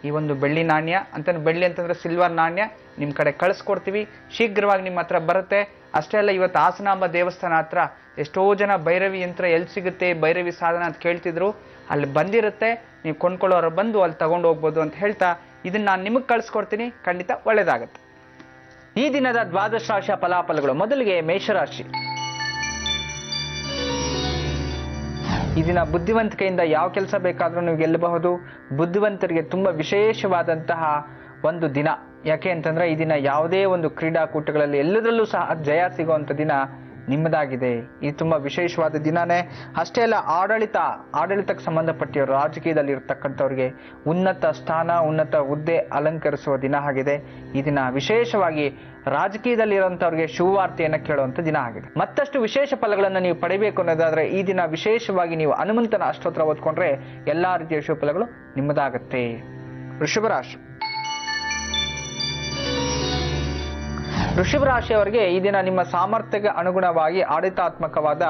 ಈ ಒಂದು ಬೆಳ್ಳಿ ನಾಣ್ಯ ಅಂತಂದ್ರೆ, ಬೆಳ್ಳಿ ಅಂತಂದ್ರೆ ಸಿಲ್ವರ್ ನಾಣ್ಯ ನಿಮ್ಮ ಕಡೆ ಕಳಿಸ್ಕೊಡ್ತೀವಿ, ಶೀಘ್ರವಾಗಿ ನಿಮ್ಮ ಹತ್ರ ಬರುತ್ತೆ. ಅಷ್ಟೇ ಅಲ್ಲ, ಇವತ್ತು ಹಾಸನಾಂಬ ದೇವಸ್ಥಾನ ಹತ್ರ ಎಷ್ಟೋ ಜನ ಭೈರವಿ ಯಂತ್ರ ಎಲ್ಲಿ ಸಿಗುತ್ತೆ, ಭೈರವಿ ಸಾಧನ ಅಂತ ಕೇಳ್ತಿದ್ರು, ಅಲ್ಲಿ ಬಂದಿರುತ್ತೆ. ನೀವು ಕೊಂಡ್ಕೊಳ್ಳೋರು ಬಂದು ಅಲ್ಲಿ ತಗೊಂಡು ಹೋಗ್ಬೋದು ಅಂತ ಹೇಳ್ತಾ ಇದನ್ನ ನಾನು ನಿಮಗೆ ಕಳಿಸ್ಕೊಡ್ತೀನಿ. ಖಂಡಿತ ಒಳ್ಳೇದಾಗತ್ತೆ. ಈ ದಿನದ ದ್ವಾದಶ ರಾಶಿಯ ಫಲಾಫಲಗಳು. ಮೊದಲಿಗೆ ಮೇಷರಾಶಿ. ಈ ದಿನ ಬುದ್ಧಿವಂತಿಕೆಯಿಂದ ಯಾವ ಕೆಲಸ ಬೇಕಾದರೂ ನೀವು ಗೆಲ್ಲಬಹುದು. ಬುದ್ಧಿವಂತರಿಗೆ ತುಂಬ ವಿಶೇಷವಾದಂತಹ ಒಂದು ದಿನ. ಯಾಕೆ ಅಂತಂದ್ರೆ ಈ ದಿನ ಯಾವುದೇ ಒಂದು ಕ್ರೀಡಾಕೂಟಗಳಲ್ಲಿ ಎಲ್ಲದರಲ್ಲೂ ಸಹ ಜಯ ಸಿಗುವಂಥ ದಿನ ನಿಮ್ಮದಾಗಿದೆ. ಇದು ತುಂಬ ವಿಶೇಷವಾದ ದಿನನೇ. ಅಷ್ಟೇ ಅಲ್ಲ, ಆಡಳಿತಕ್ಕೆ ಸಂಬಂಧಪಟ್ಟಿರೋ ರಾಜಕೀಯದಲ್ಲಿ ಇರತಕ್ಕಂಥವ್ರಿಗೆ ಉನ್ನತ ಸ್ಥಾನ, ಉನ್ನತ ಹುದ್ದೆ ಅಲಂಕರಿಸುವ ದಿನ ಆಗಿದೆ. ಈ ದಿನ ವಿಶೇಷವಾಗಿ ರಾಜಕೀಯದಲ್ಲಿ ಇರುವಂತವ್ರಿಗೆ ಶುಭವಾರ್ತೆಯನ್ನು ಕೇಳುವಂತ ದಿನ ಆಗಿದೆ. ಮತ್ತಷ್ಟು ವಿಶೇಷ ಫಲಗಳನ್ನು ನೀವು ಪಡಿಬೇಕು ಅನ್ನೋದಾದ್ರೆ ಈ ದಿನ ವಿಶೇಷವಾಗಿ ನೀವು ಹನುಮಂತನ ಅಷ್ಟೋತ್ರ ಓದ್ಕೊಂಡ್ರೆ ಎಲ್ಲಾ ರೀತಿಯ ಶುಭ ಫಲಗಳು ನಿಮ್ಮದಾಗತ್ತೆ. ವೃಷಭ ರಾಶಿ. ವೃಷಭ ರಾಶಿಯವರಿಗೆ ಈ ದಿನ ನಿಮ್ಮ ಸಾಮರ್ಥ್ಯಕ್ಕೆ ಅನುಗುಣವಾಗಿ ಆಡಳಿತಾತ್ಮಕವಾದ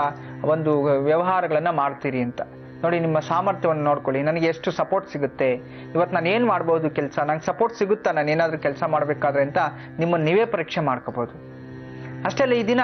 ಒಂದು ವ್ಯವಹಾರಗಳನ್ನ ಮಾಡ್ತೀರಿ ಅಂತ ನೋಡಿ. ನಿಮ್ಮ ಸಾಮರ್ಥ್ಯವನ್ನು ನೋಡ್ಕೊಳ್ಳಿ, ನನಗೆ ಎಷ್ಟು ಸಪೋರ್ಟ್ ಸಿಗುತ್ತೆ, ಇವತ್ತು ನಾನು ಏನು ಮಾಡ್ಬೋದು ಕೆಲಸ, ನಂಗೆ ಸಪೋರ್ಟ್ ಸಿಗುತ್ತಾ ನಾನು ಏನಾದರೂ ಕೆಲಸ ಮಾಡಬೇಕಾದ್ರೆ ಅಂತ ನಿಮ್ಮನ್ನು ನೀವೇ ಪರೀಕ್ಷೆ ಮಾಡ್ಕೋಬಹುದು. ಅಷ್ಟೇ ಅಲ್ಲ, ಈ ದಿನ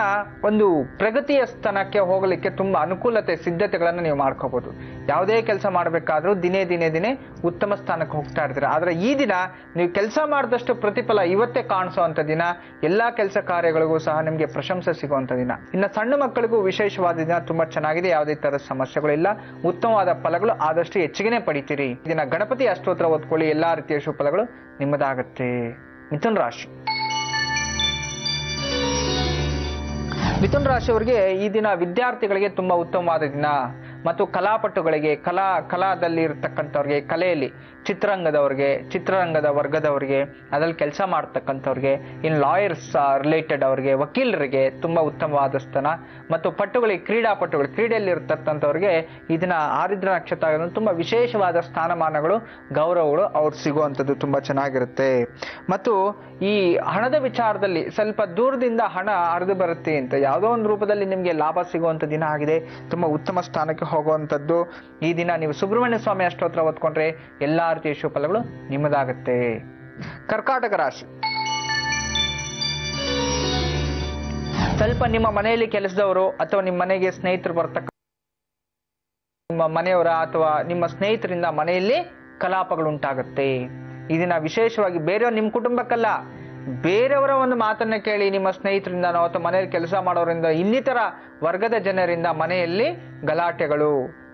ಒಂದು ಪ್ರಗತಿಯ ಸ್ಥಾನಕ್ಕೆ ಹೋಗಲಿಕ್ಕೆ ತುಂಬಾ ಅನುಕೂಲತೆ ಸಿದ್ಧತೆಗಳನ್ನು ನೀವು ಮಾಡ್ಕೋಬಹುದು. ಯಾವುದೇ ಕೆಲಸ ಮಾಡಬೇಕಾದ್ರೂ ದಿನೇ ಉತ್ತಮ ಸ್ಥಾನಕ್ಕೆ ಹೋಗ್ತಾ ಇರ್ತೀರ. ಆದ್ರೆ ಈ ದಿನ ನೀವು ಕೆಲಸ ಮಾಡಿದಷ್ಟು ಪ್ರತಿಫಲ ಇವತ್ತೇ ಕಾಣಿಸುವಂತ ದಿನ. ಎಲ್ಲಾ ಕೆಲಸ ಕಾರ್ಯಗಳಿಗೂ ಸಹ ನಿಮಗೆ ಪ್ರಶಂಸೆ ಸಿಗುವಂತ ದಿನ. ಇನ್ನು ಸಣ್ಣ ಮಕ್ಕಳಿಗೂ ವಿಶೇಷವಾದ ದಿನ, ತುಂಬಾ ಚೆನ್ನಾಗಿದೆ, ಯಾವುದೇ ತರದ ಸಮಸ್ಯೆಗಳಿಲ್ಲ, ಉತ್ತಮವಾದ ಫಲಗಳು ಆದಷ್ಟು ಹೆಚ್ಚಿಗೆನೆ ಪಡಿತೀರಿ. ಈ ದಿನ ಗಣಪತಿ ಅಷ್ಟೋತ್ರ ಓದ್ಕೊಳ್ಳಿ, ಎಲ್ಲಾ ರೀತಿಯ ಶುಭ ಫಲಗಳು ನಿಮ್ಮದಾಗತ್ತೆ. ಮಿಥುನ ರಾಶಿ. ಮಿಥುನ ರಾಶಿಯವರಿಗೆ ಈ ದಿನ ವಿದ್ಯಾರ್ಥಿಗಳಿಗೆ ತುಂಬಾ ಉತ್ತಮವಾದ ದಿನ ಮತ್ತು ಕಲಾಪಟುಗಳಿಗೆ, ಕಲಾದಲ್ಲಿ ಇರತಕ್ಕಂಥವ್ರಿಗೆ, ಕಲೆಯಲ್ಲಿ ಚಿತ್ರರಂಗದ ವರ್ಗದವರಿಗೆ, ಅದ್ರಲ್ಲಿ ಕೆಲಸ ಮಾಡ್ತಕ್ಕಂಥವ್ರಿಗೆ, ಇನ್ ಲಾಯರ್ಸ್ ರಿಲೇಟೆಡ್ ಅವರಿಗೆ, ವಕೀಲರಿಗೆ ತುಂಬಾ ಉತ್ತಮವಾದ ಸ್ಥಾನ ಮತ್ತು ಪಟುಗಳಿಗೆ, ಕ್ರೀಡೆಯಲ್ಲಿ ಇರತಕ್ಕಂಥವ್ರಿಗೆ ಈ ದಿನ ಆರಿದ್ರ ನಕ್ಷತ್ರ ತುಂಬಾ ವಿಶೇಷವಾದ ಸ್ಥಾನಮಾನಗಳು, ಗೌರವಗಳು ಅವ್ರು ಸಿಗುವಂಥದ್ದು ತುಂಬಾ ಚೆನ್ನಾಗಿರುತ್ತೆ. ಮತ್ತು ಈ ಹಣದ ವಿಚಾರದಲ್ಲಿ ಸ್ವಲ್ಪ ದೂರದಿಂದ ಹಣ ಹರಿದು ಬರುತ್ತೆ ಅಂತ ಯಾವುದೋ ಒಂದು ರೂಪದಲ್ಲಿ ನಿಮಗೆ ಲಾಭ ಸಿಗುವಂತ ದಿನ ಆಗಿದೆ. ತುಂಬಾ ಉತ್ತಮ ಸ್ಥಾನಕ್ಕೆ ಹೋಗುವಂಥದ್ದು. ಈ ದಿನ ನೀವು ಸುಬ್ರಹ್ಮಣ್ಯ ಸ್ವಾಮಿ ಅಷ್ಟೋತ್ರ ಓದ್ಕೊಂಡ್ರೆ ಎಲ್ಲಾ ರೀತಿಯ ಶುಭ ಫಲಗಳು ನಿಮ್ಮದಾಗುತ್ತೆ. ಕರ್ಕಾಟಕ ರಾಶಿ. ಸ್ವಲ್ಪ ನಿಮ್ಮ ಮನೆಯಲ್ಲಿ ಕೆಲಸದವರು ಅಥವಾ ನಿಮ್ಮ ಮನೆಗೆ ಸ್ನೇಹಿತರು ಬರ್ತಕ್ಕ ನಿಮ್ಮ ಮನೆಯವರ ಅಥವಾ ನಿಮ್ಮ ಸ್ನೇಹಿತರಿಂದ ಮನೆಯಲ್ಲಿ ಕಲಾಪಗಳುಂಟಾಗುತ್ತೆ. ಈ ದಿನ ವಿಶೇಷವಾಗಿ ಬೇರೆಯವ್ರ ನಿಮ್ಮ ಕುಟುಂಬಕ್ಕಲ್ಲ, ಬೇರೆಯವರ ಒಂದು ಮಾತನ್ನ ಕೇಳಿ ನಿಮ್ಮ ಸ್ನೇಹಿತರಿಂದನೋ ಅಥವಾ ಮನೆಯಲ್ಲಿ ಕೆಲಸ ಮಾಡೋರಿಂದ ಇನ್ನಿತರ ವರ್ಗದ ಜನರಿಂದ ಮನೆಯಲ್ಲಿ ಗಲಾಟೆಗಳು,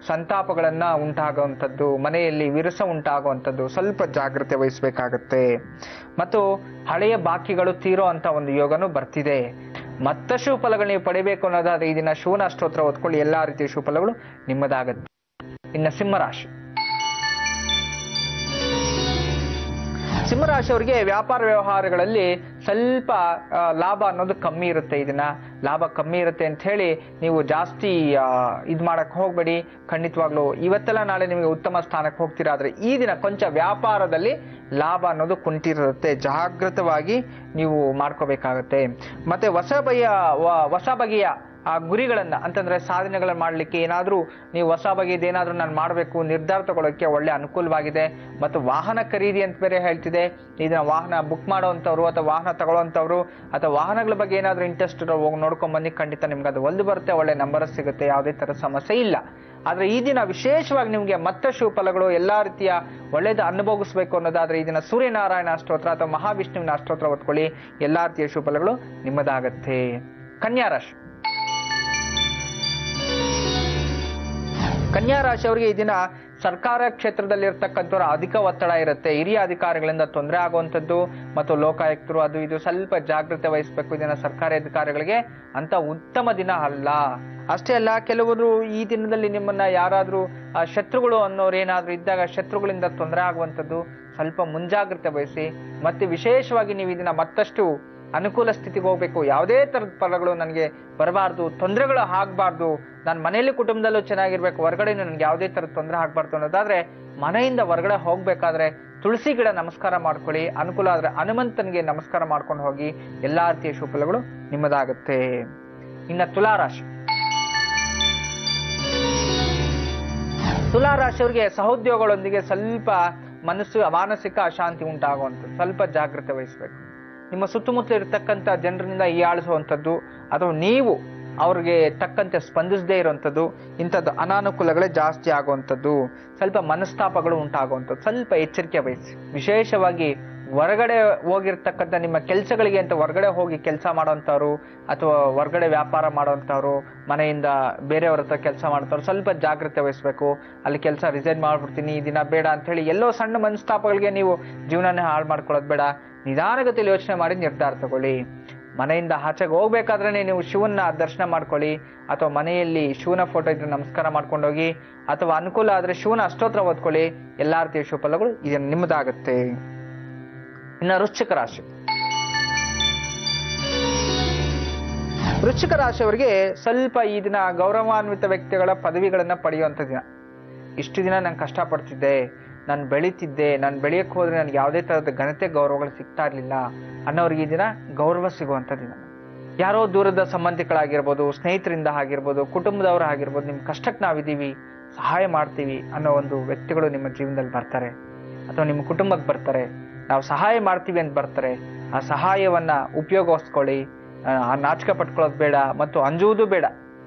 ಸಂತಾಪಗಳನ್ನ ಉಂಟಾಗುವಂಥದ್ದು, ಮನೆಯಲ್ಲಿ ವಿರಸ ಉಂಟಾಗುವಂಥದ್ದು, ಸ್ವಲ್ಪ ಜಾಗ್ರತೆ ವಹಿಸಬೇಕಾಗತ್ತೆ. ಮತ್ತು ಹಳೆಯ ಬಾಕಿಗಳು ತೀರೋ ಅಂತ ಒಂದು ಯೋಗನೂ ಬರ್ತಿದೆ. ಮತ್ತಷ್ಟು ಫಲಗಳು ನೀವು ಪಡಿಬೇಕು ಅನ್ನೋದಾದ್ರೆ ಈ ದಿನ ಶಿವನ ಸ್ತೋತ್ರ ಓದ್ಕೊಳ್ಳಿ, ಎಲ್ಲಾ ರೀತಿಯ ಶುಭಫಲಗಳು ನಿಮ್ಮದಾಗತ್ತೆ. ಇನ್ನು ಸಿಂಹರಾಶಿ. ಸಿಂಹರಾಶಿಯವರಿಗೆ ವ್ಯಾಪಾರ ವ್ಯವಹಾರಗಳಲ್ಲಿ ಸ್ವಲ್ಪ ಲಾಭ ಅನ್ನೋದು ಕಮ್ಮಿ ಇರುತ್ತೆ. ಈ ದಿನ ಲಾಭ ಕಮ್ಮಿ ಇರುತ್ತೆ ಅಂತ ಹೇಳಿ ನೀವು ಜಾಸ್ತಿ ಇದು ಮಾಡಕ್ ಹೋಗ್ಬೇಡಿ. ಖಂಡಿತವಾಗ್ಲು ಇವತ್ತೆಲ್ಲ ನಾಳೆ ನಿಮಗೆ ಉತ್ತಮ ಸ್ಥಾನಕ್ಕೆ ಹೋಗ್ತೀರಾ, ಆದ್ರೆ ಈ ದಿನ ಕೊಂಚ ವ್ಯಾಪಾರದಲ್ಲಿ ಲಾಭ ಅನ್ನೋದು ಕುಂಠಿರುತ್ತೆ. ಜಾಗೃತವಾಗಿ ನೀವು ಮಾಡ್ಕೋಬೇಕಾಗತ್ತೆ. ಮತ್ತೆ ಹೊಸ ಬಗೆಯ ಆ ಗುರಿಗಳನ್ನ ಅಂತಂದ್ರೆ ಸಾಧನೆಗಳನ್ನ ಮಾಡ್ಲಿಕ್ಕೆ ಏನಾದ್ರೂ ನೀವು ಹೊಸ ಬಗೆಯದು ಏನಾದ್ರೂ ನಾನು ಮಾಡಬೇಕು ನಿರ್ಧಾರ ತಗೊಳ್ಳೋಕೆ ಒಳ್ಳೆ ಅನುಕೂಲವಾಗಿದೆ. ಮತ್ತು ವಾಹನ ಖರೀದಿ ಅಂತ ಬೇರೆ ಹೇಳ್ತಿದೆ. ಇದನ್ನ ವಾಹನ ಬುಕ್ ಮಾಡೋವಂಥವ್ರು ಅಥವಾ ವಾಹನ ತಗೊಳ್ಳೋವಂಥವ್ರು ಅಥವಾ ವಾಹನಗಳ ಬಗ್ಗೆ ಏನಾದ್ರೂ ಇಂಟ್ರೆಸ್ಟ್ ಹೋಗಿ ನೋಡ್ಕೊಂಡ್ ಬನ್ನಿ, ಖಂಡಿತ ನಿಮ್ಗೆ ಅದು ಒಲ್ದು ಬರುತ್ತೆ, ಒಳ್ಳೆ ನಂಬರ್ ಸಿಗುತ್ತೆ, ಯಾವುದೇ ತರ ಸಮಸ್ಯೆ ಇಲ್ಲ. ಆದ್ರೆ ಈ ದಿನ ವಿಶೇಷವಾಗಿ ನಿಮ್ಗೆ ಮತ್ತಷ್ಟು ಫಲಗಳು ಎಲ್ಲಾ ರೀತಿಯ ಒಳ್ಳೇದು ಅನುಭವಿಸಬೇಕು ಅನ್ನೋದಾದ್ರೆ ಈ ದಿನ ಸೂರ್ಯನಾರಾಯಣ ಅಷ್ಟೋತ್ರ ಅಥವಾ ಮಹಾವಿಷ್ಣುವಿನ ಅಷ್ಟೋತ್ರ ಓದ್ಕೊಳ್ಳಿ, ಎಲ್ಲಾ ರೀತಿಯ ಶುಭಫಲಗಳು ನಿಮ್ಮದಾಗತ್ತೆ. ಕನ್ಯಾ ರಾಶಿ. ಕನ್ಯಾ ರಾಶಿಯವರಿಗೆ ಈ ದಿನ ಸರ್ಕಾರ ಕ್ಷೇತ್ರದಲ್ಲಿ ಇರ್ತಕ್ಕಂಥವ್ರ ಅಧಿಕ ಒತ್ತಡ ಇರುತ್ತೆ. ಹಿರಿಯ ಅಧಿಕಾರಿಗಳಿಂದ ತೊಂದರೆ ಆಗುವಂಥದ್ದು ಮತ್ತು ಲೋಕಾಯುಕ್ತರು ಅದು ಇದು ಸ್ವಲ್ಪ ಜಾಗೃತೆ ವಹಿಸಬೇಕು. ಈ ದಿನ ಸರ್ಕಾರಿ ಅಧಿಕಾರಿಗಳಿಗೆ ಅಂತ ಉತ್ತಮ ದಿನ ಅಲ್ಲ. ಅಷ್ಟೇ ಅಲ್ಲ, ಕೆಲವರು ಈ ದಿನದಲ್ಲಿ ನಿಮ್ಮನ್ನ ಯಾರಾದ್ರೂ ಶತ್ರುಗಳು ಅನ್ನೋರು ಏನಾದ್ರೂ ಇದ್ದಾಗ ಶತ್ರುಗಳಿಂದ ತೊಂದರೆ ಆಗುವಂಥದ್ದು, ಸ್ವಲ್ಪ ಮುಂಜಾಗ್ರತೆ ವಹಿಸಿ. ಮತ್ತೆ ವಿಶೇಷವಾಗಿ ನೀವು ಇದನ್ನ ಮತ್ತಷ್ಟು ಅನುಕೂಲ ಸ್ಥಿತಿಗೆ ಹೋಗ್ಬೇಕು. ಯಾವುದೇ ತರದ ಫಲಗಳು ನನಗೆ ಬರಬಾರ್ದು, ತೊಂದರೆಗಳು ಆಗ್ಬಾರ್ದು, ನಾನು ಮನೆಯಲ್ಲಿ ಕುಟುಂಬದಲ್ಲೂ ಚೆನ್ನಾಗಿರ್ಬೇಕು, ಹೊರಗಡೆ ನನ್ಗೆ ಯಾವುದೇ ತರದ ತೊಂದರೆ ಆಗ್ಬಾರ್ದು ಅನ್ನೋದಾದ್ರೆ ಮನೆಯಿಂದ ಹೊರಗಡೆ ಹೋಗ್ಬೇಕಾದ್ರೆ ತುಳಸಿ ಗಿಡ ನಮಸ್ಕಾರ ಮಾಡ್ಕೊಳ್ಳಿ. ಅನುಕೂಲ ಆದ್ರೆ ಹನುಮಂತನಿಗೆ ನಮಸ್ಕಾರ ಮಾಡ್ಕೊಂಡು ಹೋಗಿ, ಎಲ್ಲಾ ರೀತಿಯ ಶುಭಫಲಗಳು ನಿಮ್ಮದಾಗುತ್ತೆ. ಇನ್ನ ತುಲಾರಾಶಿ. ತುಲಾರಾಶಿಯವರಿಗೆ ಸಹೋದ್ಯೋಗಗಳೊಂದಿಗೆ ಸ್ವಲ್ಪ ಮಾನಸಿಕ ಅಶಾಂತಿ ಉಂಟಾಗುವಂಥದ್ದು, ಸ್ವಲ್ಪ ಜಾಗೃತೆ ವಹಿಸಬೇಕು. ನಿಮ್ಮ ಸುತ್ತಮುತ್ತ ಇರತಕ್ಕಂಥ ಜನರಿಂದ ಹೀಯಾಳಿಸುವಂಥದ್ದು ಅಥವಾ ನೀವು ಅವ್ರಿಗೆ ತಕ್ಕಂತೆ ಸ್ಪಂದಿಸದೇ ಇರುವಂಥದ್ದು, ಇಂಥದ್ದು ಅನಾನುಕೂಲಗಳೇ ಜಾಸ್ತಿ ಆಗುವಂಥದ್ದು, ಸ್ವಲ್ಪ ಮನಸ್ತಾಪಗಳು ಉಂಟಾಗುವಂಥದ್ದು, ಸ್ವಲ್ಪ ಎಚ್ಚರಿಕೆ ವಹಿಸಿ. ವಿಶೇಷವಾಗಿ ಹೊರಗಡೆ ಹೋಗಿರ್ತಕ್ಕಂಥ ನಿಮ್ಮ ಕೆಲಸಗಳಿಗೆ ಅಂತ ಹೊರಗಡೆ ಹೋಗಿ ಕೆಲಸ ಮಾಡೋಂಥವ್ರು ಅಥವಾ ಹೊರಗಡೆ ವ್ಯಾಪಾರ ಮಾಡೋಂಥವ್ರು, ಮನೆಯಿಂದ ಬೇರೆಯವ್ರ ಹತ್ರ ಕೆಲಸ ಮಾಡ್ತಾವ್ರು, ಸ್ವಲ್ಪ ಜಾಗ್ರತೆ ವಹಿಸ್ಬೇಕು. ಅಲ್ಲಿ ಕೆಲಸ ರಿಸೈನ್ ಮಾಡ್ಬಿಡ್ತೀನಿ ಈ ದಿನ ಬೇಡ ಅಂತ ಹೇಳಿ ಎಲ್ಲೋ ಸಣ್ಣ ಮನಸ್ತಾಪಗಳಿಗೆ ನೀವು ಜೀವನನೇ ಹಾಳು ಮಾಡ್ಕೊಳ್ಳೋದು ಬೇಡ. ನಿಧಾನಗತಿಯಲ್ಲಿ ಯೋಚನೆ ಮಾಡಿ ನಿರ್ಧಾರ ತಗೊಳ್ಳಿ. ಮನೆಯಿಂದ ಆಚೆಗೆ ಹೋಗ್ಬೇಕಾದ್ರೆ ನೀವು ಶಿವನ ದರ್ಶನ ಮಾಡ್ಕೊಳ್ಳಿ, ಅಥವಾ ಮನೆಯಲ್ಲಿ ಶಿವನ ಫೋಟೋ ಇದ್ರೆ ನಮಸ್ಕಾರ ಮಾಡ್ಕೊಂಡೋಗಿ, ಅಥವಾ ಅನುಕೂಲ ಆದ್ರೆ ಶಿವನ ಅಷ್ಟೋತ್ರ ಓದ್ಕೊಳ್ಳಿ. ಎಲ್ಲಾ ರೀತಿಯ ಶುಭಫಲಗಳು ಇದನ್ನು ನಿಮ್ಮದಾಗತ್ತೆ. ಇನ್ನು ವೃಶ್ಚಿಕ ರಾಶಿ. ವೃಶ್ಚಿಕ ರಾಶಿಯವರಿಗೆ ಸ್ವಲ್ಪ ಈ ದಿನ ಗೌರವಾನ್ವಿತ ವ್ಯಕ್ತಿಗಳ ಪದವಿಗಳನ್ನ ಪಡೆಯುವಂತ ದಿನ. ಇಷ್ಟು ದಿನ ನಾನು ಕಷ್ಟಪಡ್ತಿದ್ದೆ, ನಾನು ಬೆಳೀತಿದ್ದೆ, ನಾನು ಬೆಳೆಯಕ್ಕೆ ಹೋದ್ರೆ ನನಗೆ ಯಾವುದೇ ತರಹದ ಘನತೆ ಗೌರವಗಳು ಸಿಗ್ತಾ ಇರ್ಲಿಲ್ಲ ಅನ್ನೋರಿಗೆ ಈ ದಿನ ಗೌರವ ಸಿಗುವಂತ ದಿನ. ಯಾರೋ ದೂರದ ಸಂಬಂಧಿಗಳಾಗಿರ್ಬೋದು, ಸ್ನೇಹಿತರಿಂದ ಆಗಿರ್ಬೋದು, ಕುಟುಂಬದವರು ಆಗಿರ್ಬೋದು, ನಿಮ್ ಕಷ್ಟಕ್ಕೆ ನಾವಿದ್ದೀವಿ, ಸಹಾಯ ಮಾಡ್ತೀವಿ ಅನ್ನೋ ಒಂದು ವ್ಯಕ್ತಿಗಳು ನಿಮ್ಮ ಜೀವನದಲ್ಲಿ ಬರ್ತಾರೆ, ಅಥವಾ ನಿಮ್ಮ ಕುಟುಂಬಕ್ಕೆ ಬರ್ತಾರೆ. ನಾವು ಸಹಾಯ ಮಾಡ್ತೀವಿ ಅಂತ ಬರ್ತಾರೆ. ಆ ಸಹಾಯವನ್ನ ಉಪಯೋಗಿಸ್ಕೊಳ್ಳಿ. ಆ ನಾಚಿಕೆ ಪಟ್ಕೊಳ್ಳೋದು ಬೇಡ ಮತ್ತು ಅಂಜುವುದು ಬೇಡ.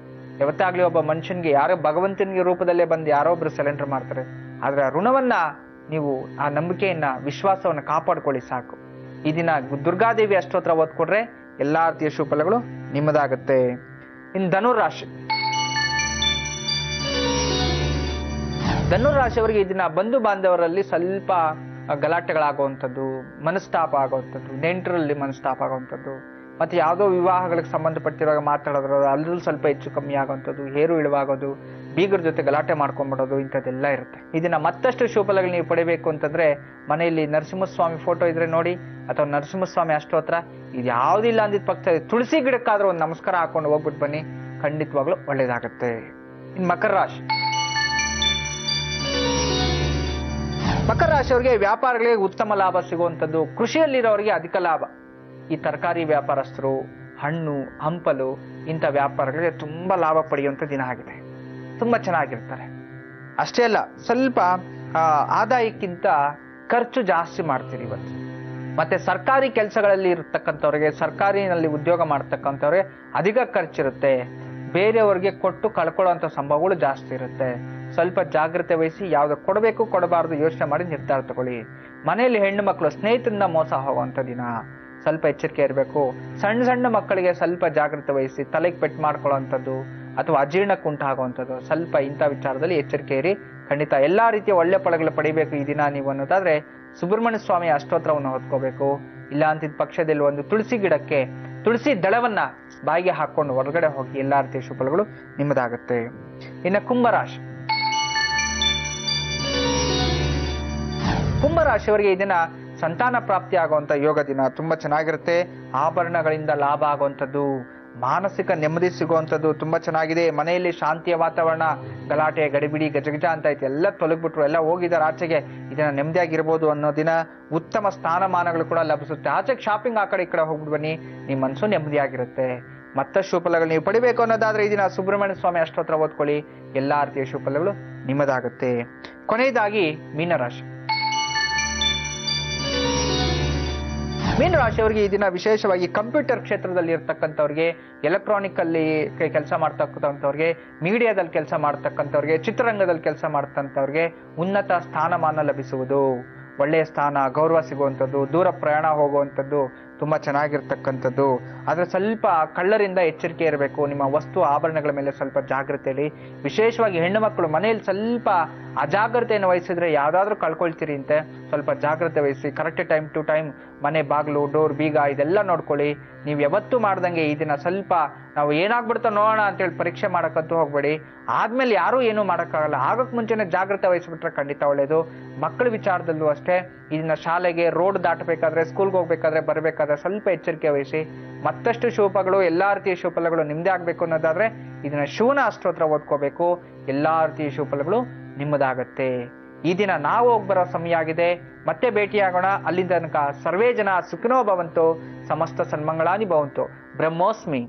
ಯಾವತ್ತಾಗ್ಲಿ ಒಬ್ಬ ಮನುಷ್ಯನ್ಗೆ ಯಾರೋ ಭಗವಂತನಿಗೆ ರೂಪದಲ್ಲೇ ಬಂದು ಯಾರೋ ಒಬ್ರು ಸರೆಂಡರ್ ಮಾಡ್ತಾರೆ, ಆದ್ರೆ ಆ ಋಣವನ್ನ ನೀವು ಆ ನಂಬಿಕೆಯನ್ನ ವಿಶ್ವಾಸವನ್ನ ಕಾಪಾಡ್ಕೊಳ್ಳಿ ಸಾಕು. ಈ ದಿನ ದುರ್ಗಾದೇವಿ ಅಷ್ಟೋತ್ರ ಓದ್ಕೊಡ್ರೆ ಎಲ್ಲಾ ರೀತಿಯ ಶುಭಫಲಗಳು ನಿಮ್ಮದಾಗುತ್ತೆ. ಇನ್ನು ಧನುರಾಶಿ. ಧನುರಾಶಿಯವರಿಗೆ ಈ ದಿನ ಬಂಧು ಬಾಂಧವರಲ್ಲಿ ಸ್ವಲ್ಪ ಗಲಾಟೆಗಳಾಗುವಂಥದ್ದು, ಮನಸ್ತಾಪ ಆಗುವಂಥದ್ದು, ನೆಂಟರಲ್ಲಿ ಮನಸ್ತಾಪ ಆಗುವಂಥದ್ದು, ಮತ್ತೆ ಯಾವುದೋ ವಿವಾಹಗಳಿಗೆ ಸಂಬಂಧಪಟ್ಟಿರುವಾಗ ಮಾತಾಡೋದು ಅಲ್ಲೂ ಸ್ವಲ್ಪ ಹೆಚ್ಚು ಕಮ್ಮಿ ಆಗುವಂಥದ್ದು, ಹೇರು ಇಳುವಾಗೋದು, ಬೀಗರ ಜೊತೆ ಗಲಾಟೆ ಮಾಡ್ಕೊಂಡ್ಬಿಡೋದು, ಇಂಥದ್ದೆಲ್ಲ ಇರುತ್ತೆ. ಇದನ್ನ ಮತ್ತಷ್ಟು ಶುಭಫಲಗಳು ನೀವು ಪಡಿಬೇಕು ಅಂತಂದ್ರೆ ಮನೆಯಲ್ಲಿ ನರಸಿಂಹಸ್ವಾಮಿ ಫೋಟೋ ಇದ್ರೆ ನೋಡಿ, ಅಥವಾ ನರಸಿಂಹಸ್ವಾಮಿ ಅಷ್ಟೋತ್ರ, ಇದು ಯಾವುದಿಲ್ಲ ಅಂದಿದ್ದ ಪಕ್ಷ ತುಳಸಿ ಗಿಡಕ್ಕಾದ್ರೂ ಒಂದು ನಮಸ್ಕಾರ ಹಾಕೊಂಡು ಹೋಗ್ಬಿಟ್ಟು ಬನ್ನಿ, ಖಂಡಿತವಾಗ್ಲೂ ಒಳ್ಳೇದಾಗತ್ತೆ. ಇನ್ನು ಮಕರ ರಾಶಿ. ಮಕರ ರಾಶಿಯವರಿಗೆ ವ್ಯಾಪಾರಗಳಿಗೆ ಉತ್ತಮ ಲಾಭ ಸಿಗುವಂಥದ್ದು, ಕೃಷಿಯಲ್ಲಿರೋರಿಗೆ ಅಧಿಕ ಲಾಭ. ಈ ತರಕಾರಿ ವ್ಯಾಪಾರಸ್ಥರು, ಹಣ್ಣು ಹಂಪಲು ಇಂಥ ವ್ಯಾಪಾರಗಳಿಗೆ ತುಂಬಾ ಲಾಭ ಪಡೆಯುವಂಥ ದಿನ ಆಗಿದೆ. ತುಂಬಾ ಚೆನ್ನಾಗಿರ್ತಾರೆ. ಅಷ್ಟೇ ಅಲ್ಲ, ಸ್ವಲ್ಪ ಆದಾಯಕ್ಕಿಂತ ಖರ್ಚು ಜಾಸ್ತಿ ಮಾಡ್ತೀರಿ ಇವತ್ತು. ಮತ್ತೆ ಸರ್ಕಾರಿ ಕೆಲಸಗಳಲ್ಲಿ ಇರತಕ್ಕಂಥವ್ರಿಗೆ, ಸರ್ಕಾರಿನಲ್ಲಿ ಉದ್ಯೋಗ ಮಾಡ್ತಕ್ಕಂಥವ್ರಿಗೆ ಅಧಿಕ ಖರ್ಚಿರುತ್ತೆ. ಬೇರೆಯವ್ರಿಗೆ ಕೊಟ್ಟು ಕಳ್ಕೊಳ್ಳೋಂಥ ಸಂಭವಗಳು ಜಾಸ್ತಿ ಇರುತ್ತೆ. ಸ್ವಲ್ಪ ಜಾಗ್ರತೆ ವಹಿಸಿ, ಯಾವ್ದು ಕೊಡಬೇಕು ಕೊಡಬಾರ್ದು ಯೋಚನೆ ಮಾಡಿ ನಿರ್ಧಾರ ತಗೊಳ್ಳಿ. ಮನೆಯಲ್ಲಿ ಹೆಣ್ಣು ಮಕ್ಕಳು ಸ್ನೇಹಿತರಿಂದ ಮೋಸ ಹೋಗುವಂಥ ದಿನ, ಸ್ವಲ್ಪ ಎಚ್ಚರಿಕೆ ಇರಬೇಕು. ಸಣ್ಣ ಸಣ್ಣ ಮಕ್ಕಳಿಗೆ ಸ್ವಲ್ಪ ಜಾಗ್ರತೆ ವಹಿಸಿ, ತಲೆಗೆ ಪೆಟ್ಟು ಮಾಡ್ಕೊಳ್ಳೋವಂಥದ್ದು ಅಥವಾ ಅಜೀರ್ಣಕ್ಕೆ ಉಂಟಾಗುವಂಥದ್ದು, ಸ್ವಲ್ಪ ಇಂಥ ವಿಚಾರದಲ್ಲಿ ಎಚ್ಚರಿಕೆ ಇರಿ. ಖಂಡಿತ ಎಲ್ಲಾ ರೀತಿಯ ಒಳ್ಳೆ ಫಲಗಳು ಪಡಿಬೇಕು ಈ ದಿನ ನೀವು ಅನ್ನೋದಾದ್ರೆ ಸುಬ್ರಹ್ಮಣ್ಯ ಸ್ವಾಮಿಯ ಅಷ್ಟೋತ್ರವನ್ನು ಹೊತ್ಕೋಬೇಕು. ಇಲ್ಲ ಅಂತಿದ್ದ ಪಕ್ಷದಲ್ಲಿ ಒಂದು ತುಳಸಿ ಗಿಡಕ್ಕೆ ತುಳಸಿ ದಳವನ್ನ ಬಾಯಿಗೆ ಹಾಕೊಂಡು ಹೊರಗಡೆ ಹೋಗಿ ಎಲ್ಲಾ ರೀತಿಯ ಶುಭಫಲಗಳು ನಿಮ್ಮದಾಗುತ್ತೆ. ಇನ್ನು ಕುಂಭರಾಶಿಯವರಿಗೆ ಈ ದಿನ ಸಂತಾನ ಪ್ರಾಪ್ತಿ ಆಗುವಂತ ಯೋಗ ದಿನ, ತುಂಬಾ ಚೆನ್ನಾಗಿರುತ್ತೆ. ಆಭರಣಗಳಿಂದ ಲಾಭ ಆಗುವಂಥದ್ದು, ಮಾನಸಿಕ ನೆಮ್ಮದಿ ಸಿಗುವಂಥದ್ದು ತುಂಬಾ ಚೆನ್ನಾಗಿದೆ. ಮನೆಯಲ್ಲಿ ಶಾಂತಿಯ ವಾತಾವರಣ, ಗಲಾಟೆ ಗಡಿಬಿಡಿ ಗಜಗಜ ಅಂತ ಐತಿ ಎಲ್ಲ ತೊಲಗ್ಬಿಟ್ರು, ಎಲ್ಲ ಹೋಗಿದ್ದಾರೆ ಆಚೆಗೆ, ಇದನ್ನ ನೆಮ್ಮದಿಯಾಗಿರ್ಬೋದು ಅನ್ನೋ ದಿನ. ಉತ್ತಮ ಸ್ಥಾನಮಾನಗಳು ಕೂಡ ಲಭಿಸುತ್ತೆ. ಆಚೆಗೆ ಶಾಪಿಂಗ್ ಆ ಕಡೆ ಈ ಕಡೆ ಹೋಗ್ಬಿಟ್ಟು ಬನ್ನಿ, ನಿಮ್ಮ ಮನಸ್ಸು ನೆಮ್ಮದಿಯಾಗಿರುತ್ತೆ. ಮತ್ತಷ್ಟು ಶುಭಫಲಗಳು ನೀವು ಪಡಿಬೇಕು ಅನ್ನೋದಾದ್ರೆ ಈ ದಿನ ಸುಬ್ರಹ್ಮಣ್ಯ ಸ್ವಾಮಿ ಅಷ್ಟೋತ್ರ ಓದ್ಕೊಳ್ಳಿ, ಎಲ್ಲಾ ರೀತಿಯ ಶುಭಫಲಗಳು ನಿಮ್ಮದಾಗುತ್ತೆ. ಕೊನೆಯದಾಗಿ ಮೀನರಾಶಿ. ಮೀನರಾಶಿಯವರಿಗೆ ಈ ದಿನ ವಿಶೇಷವಾಗಿ ಕಂಪ್ಯೂಟರ್ ಕ್ಷೇತ್ರದಲ್ಲಿ ಇರ್ತಕ್ಕಂಥವ್ರಿಗೆ, ಎಲೆಕ್ಟ್ರಾನಿಕ್ ಅಲ್ಲಿ ಕೆಲಸ ಮಾಡ್ತಕ್ಕಂಥವ್ರಿಗೆ, ಮೀಡಿಯಾದಲ್ಲಿ ಕೆಲಸ ಮಾಡ್ತಕ್ಕಂಥವ್ರಿಗೆ, ಚಿತ್ರರಂಗದಲ್ಲಿ ಕೆಲಸ ಮಾಡ್ತಕ್ಕಂಥವ್ರಿಗೆ ಉನ್ನತ ಸ್ಥಾನಮಾನ ಲಭಿಸುವುದು, ಒಳ್ಳೆಯ ಸ್ಥಾನ ಗೌರವ ಸಿಗುವಂಥದ್ದು, ದೂರ ಪ್ರಯಾಣ ಹೋಗುವಂಥದ್ದು ತುಂಬಾ ಚೆನ್ನಾಗಿರ್ತಕ್ಕಂಥದ್ದು. ಆದ್ರೆ ಸ್ವಲ್ಪ ಕಳ್ಳರಿಂದ ಎಚ್ಚರಿಕೆ ಇರಬೇಕು. ನಿಮ್ಮ ವಸ್ತು ಆಭರಣಗಳ ಮೇಲೆ ಸ್ವಲ್ಪ ಜಾಗ್ರತೆಯಲ್ಲಿ, ವಿಶೇಷವಾಗಿ ಹೆಣ್ಣು ಮಕ್ಕಳು ಮನೆಯಲ್ಲಿ ಸ್ವಲ್ಪ ಅಜಾಗ್ರತೆಯನ್ನು ವಹಿಸಿದ್ರೆ ಯಾವ್ದಾದ್ರು ಕಳ್ಕೊಳ್ತೀರಿ ಅಂತೆ. ಸ್ವಲ್ಪ ಜಾಗ್ರತೆ ವಹಿಸಿ, ಕರೆಕ್ಟ್ ಟೈಮ್ ಟು ಟೈಮ್ ಮನೆ ಬಾಗಿಲು ಡೋರ್ ಬೀಗ ಇದೆಲ್ಲ ನೋಡ್ಕೊಳ್ಳಿ. ನೀವು ಯಾವತ್ತೂ ಮಾಡ್ದಂಗೆ ಈ ದಿನ ಸ್ವಲ್ಪ ನಾವು ಏನಾಗ್ಬಿಡ್ತಾ ನೋಡೋಣ ಅಂತೇಳಿ ಪರೀಕ್ಷೆ ಮಾಡಕ್ಕಂತೂ ಹೋಗ್ಬೇಡಿ. ಆದ್ಮೇಲೆ ಯಾರೂ ಏನೂ ಮಾಡೋಕ್ಕಾಗಲ್ಲ, ಆಗಕ್ಕೆ ಮುಂಚೆನೆ ಜಾಗ್ರತೆ ವಹಿಸ್ಬಿಟ್ರೆ ಖಂಡಿತ ಒಳ್ಳೇದು. ಮಕ್ಕಳ ವಿಚಾರದಲ್ಲೂ ಅಷ್ಟೇ, ಇದನ್ನ ಶಾಲೆಗೆ ರೋಡ್ ದಾಟಬೇಕಾದ್ರೆ, ಸ್ಕೂಲ್ಗೆ ಹೋಗ್ಬೇಕಾದ್ರೆ, ಬರಬೇಕಾದ್ರೆ ಸ್ವಲ್ಪ ಎಚ್ಚರಿಕೆ ವಹಿಸಿ. ಮತ್ತಷ್ಟು ಶುಭಫಲಗಳು, ಎಲ್ಲಾ ರೀತಿಯ ಶುಭಫಲಗಳು ನಿಮ್ದೇ ಆಗ್ಬೇಕು ಅನ್ನೋದಾದ್ರೆ ಇದನ್ನ ಶಿವನ ಅಷ್ಟೋತ್ರ ಓದ್ಕೋಬೇಕು, ಎಲ್ಲಾ ರೀತಿಯ ಶುಭಫಲಗಳು ನಿಮ್ಮದಾಗತ್ತೆ. ಈ ದಿನ ನಾವು ಹೋಗ್ಬರೋ ಸಮಯ ಆಗಿದೆ. ಮತ್ತೆ ಭೇಟಿಯಾಗೋಣ. ಅಲ್ಲಿಂದ ತನಕ ಸರ್ವೇ ಜನ ಸುಖಿನೋ ಭವಂತು, ಸಮಸ್ತ ಸನ್ಮಂಗಳಾನಿ ಭವಂತು. ಬ್ರಹ್ಮೋಸ್ಮಿ.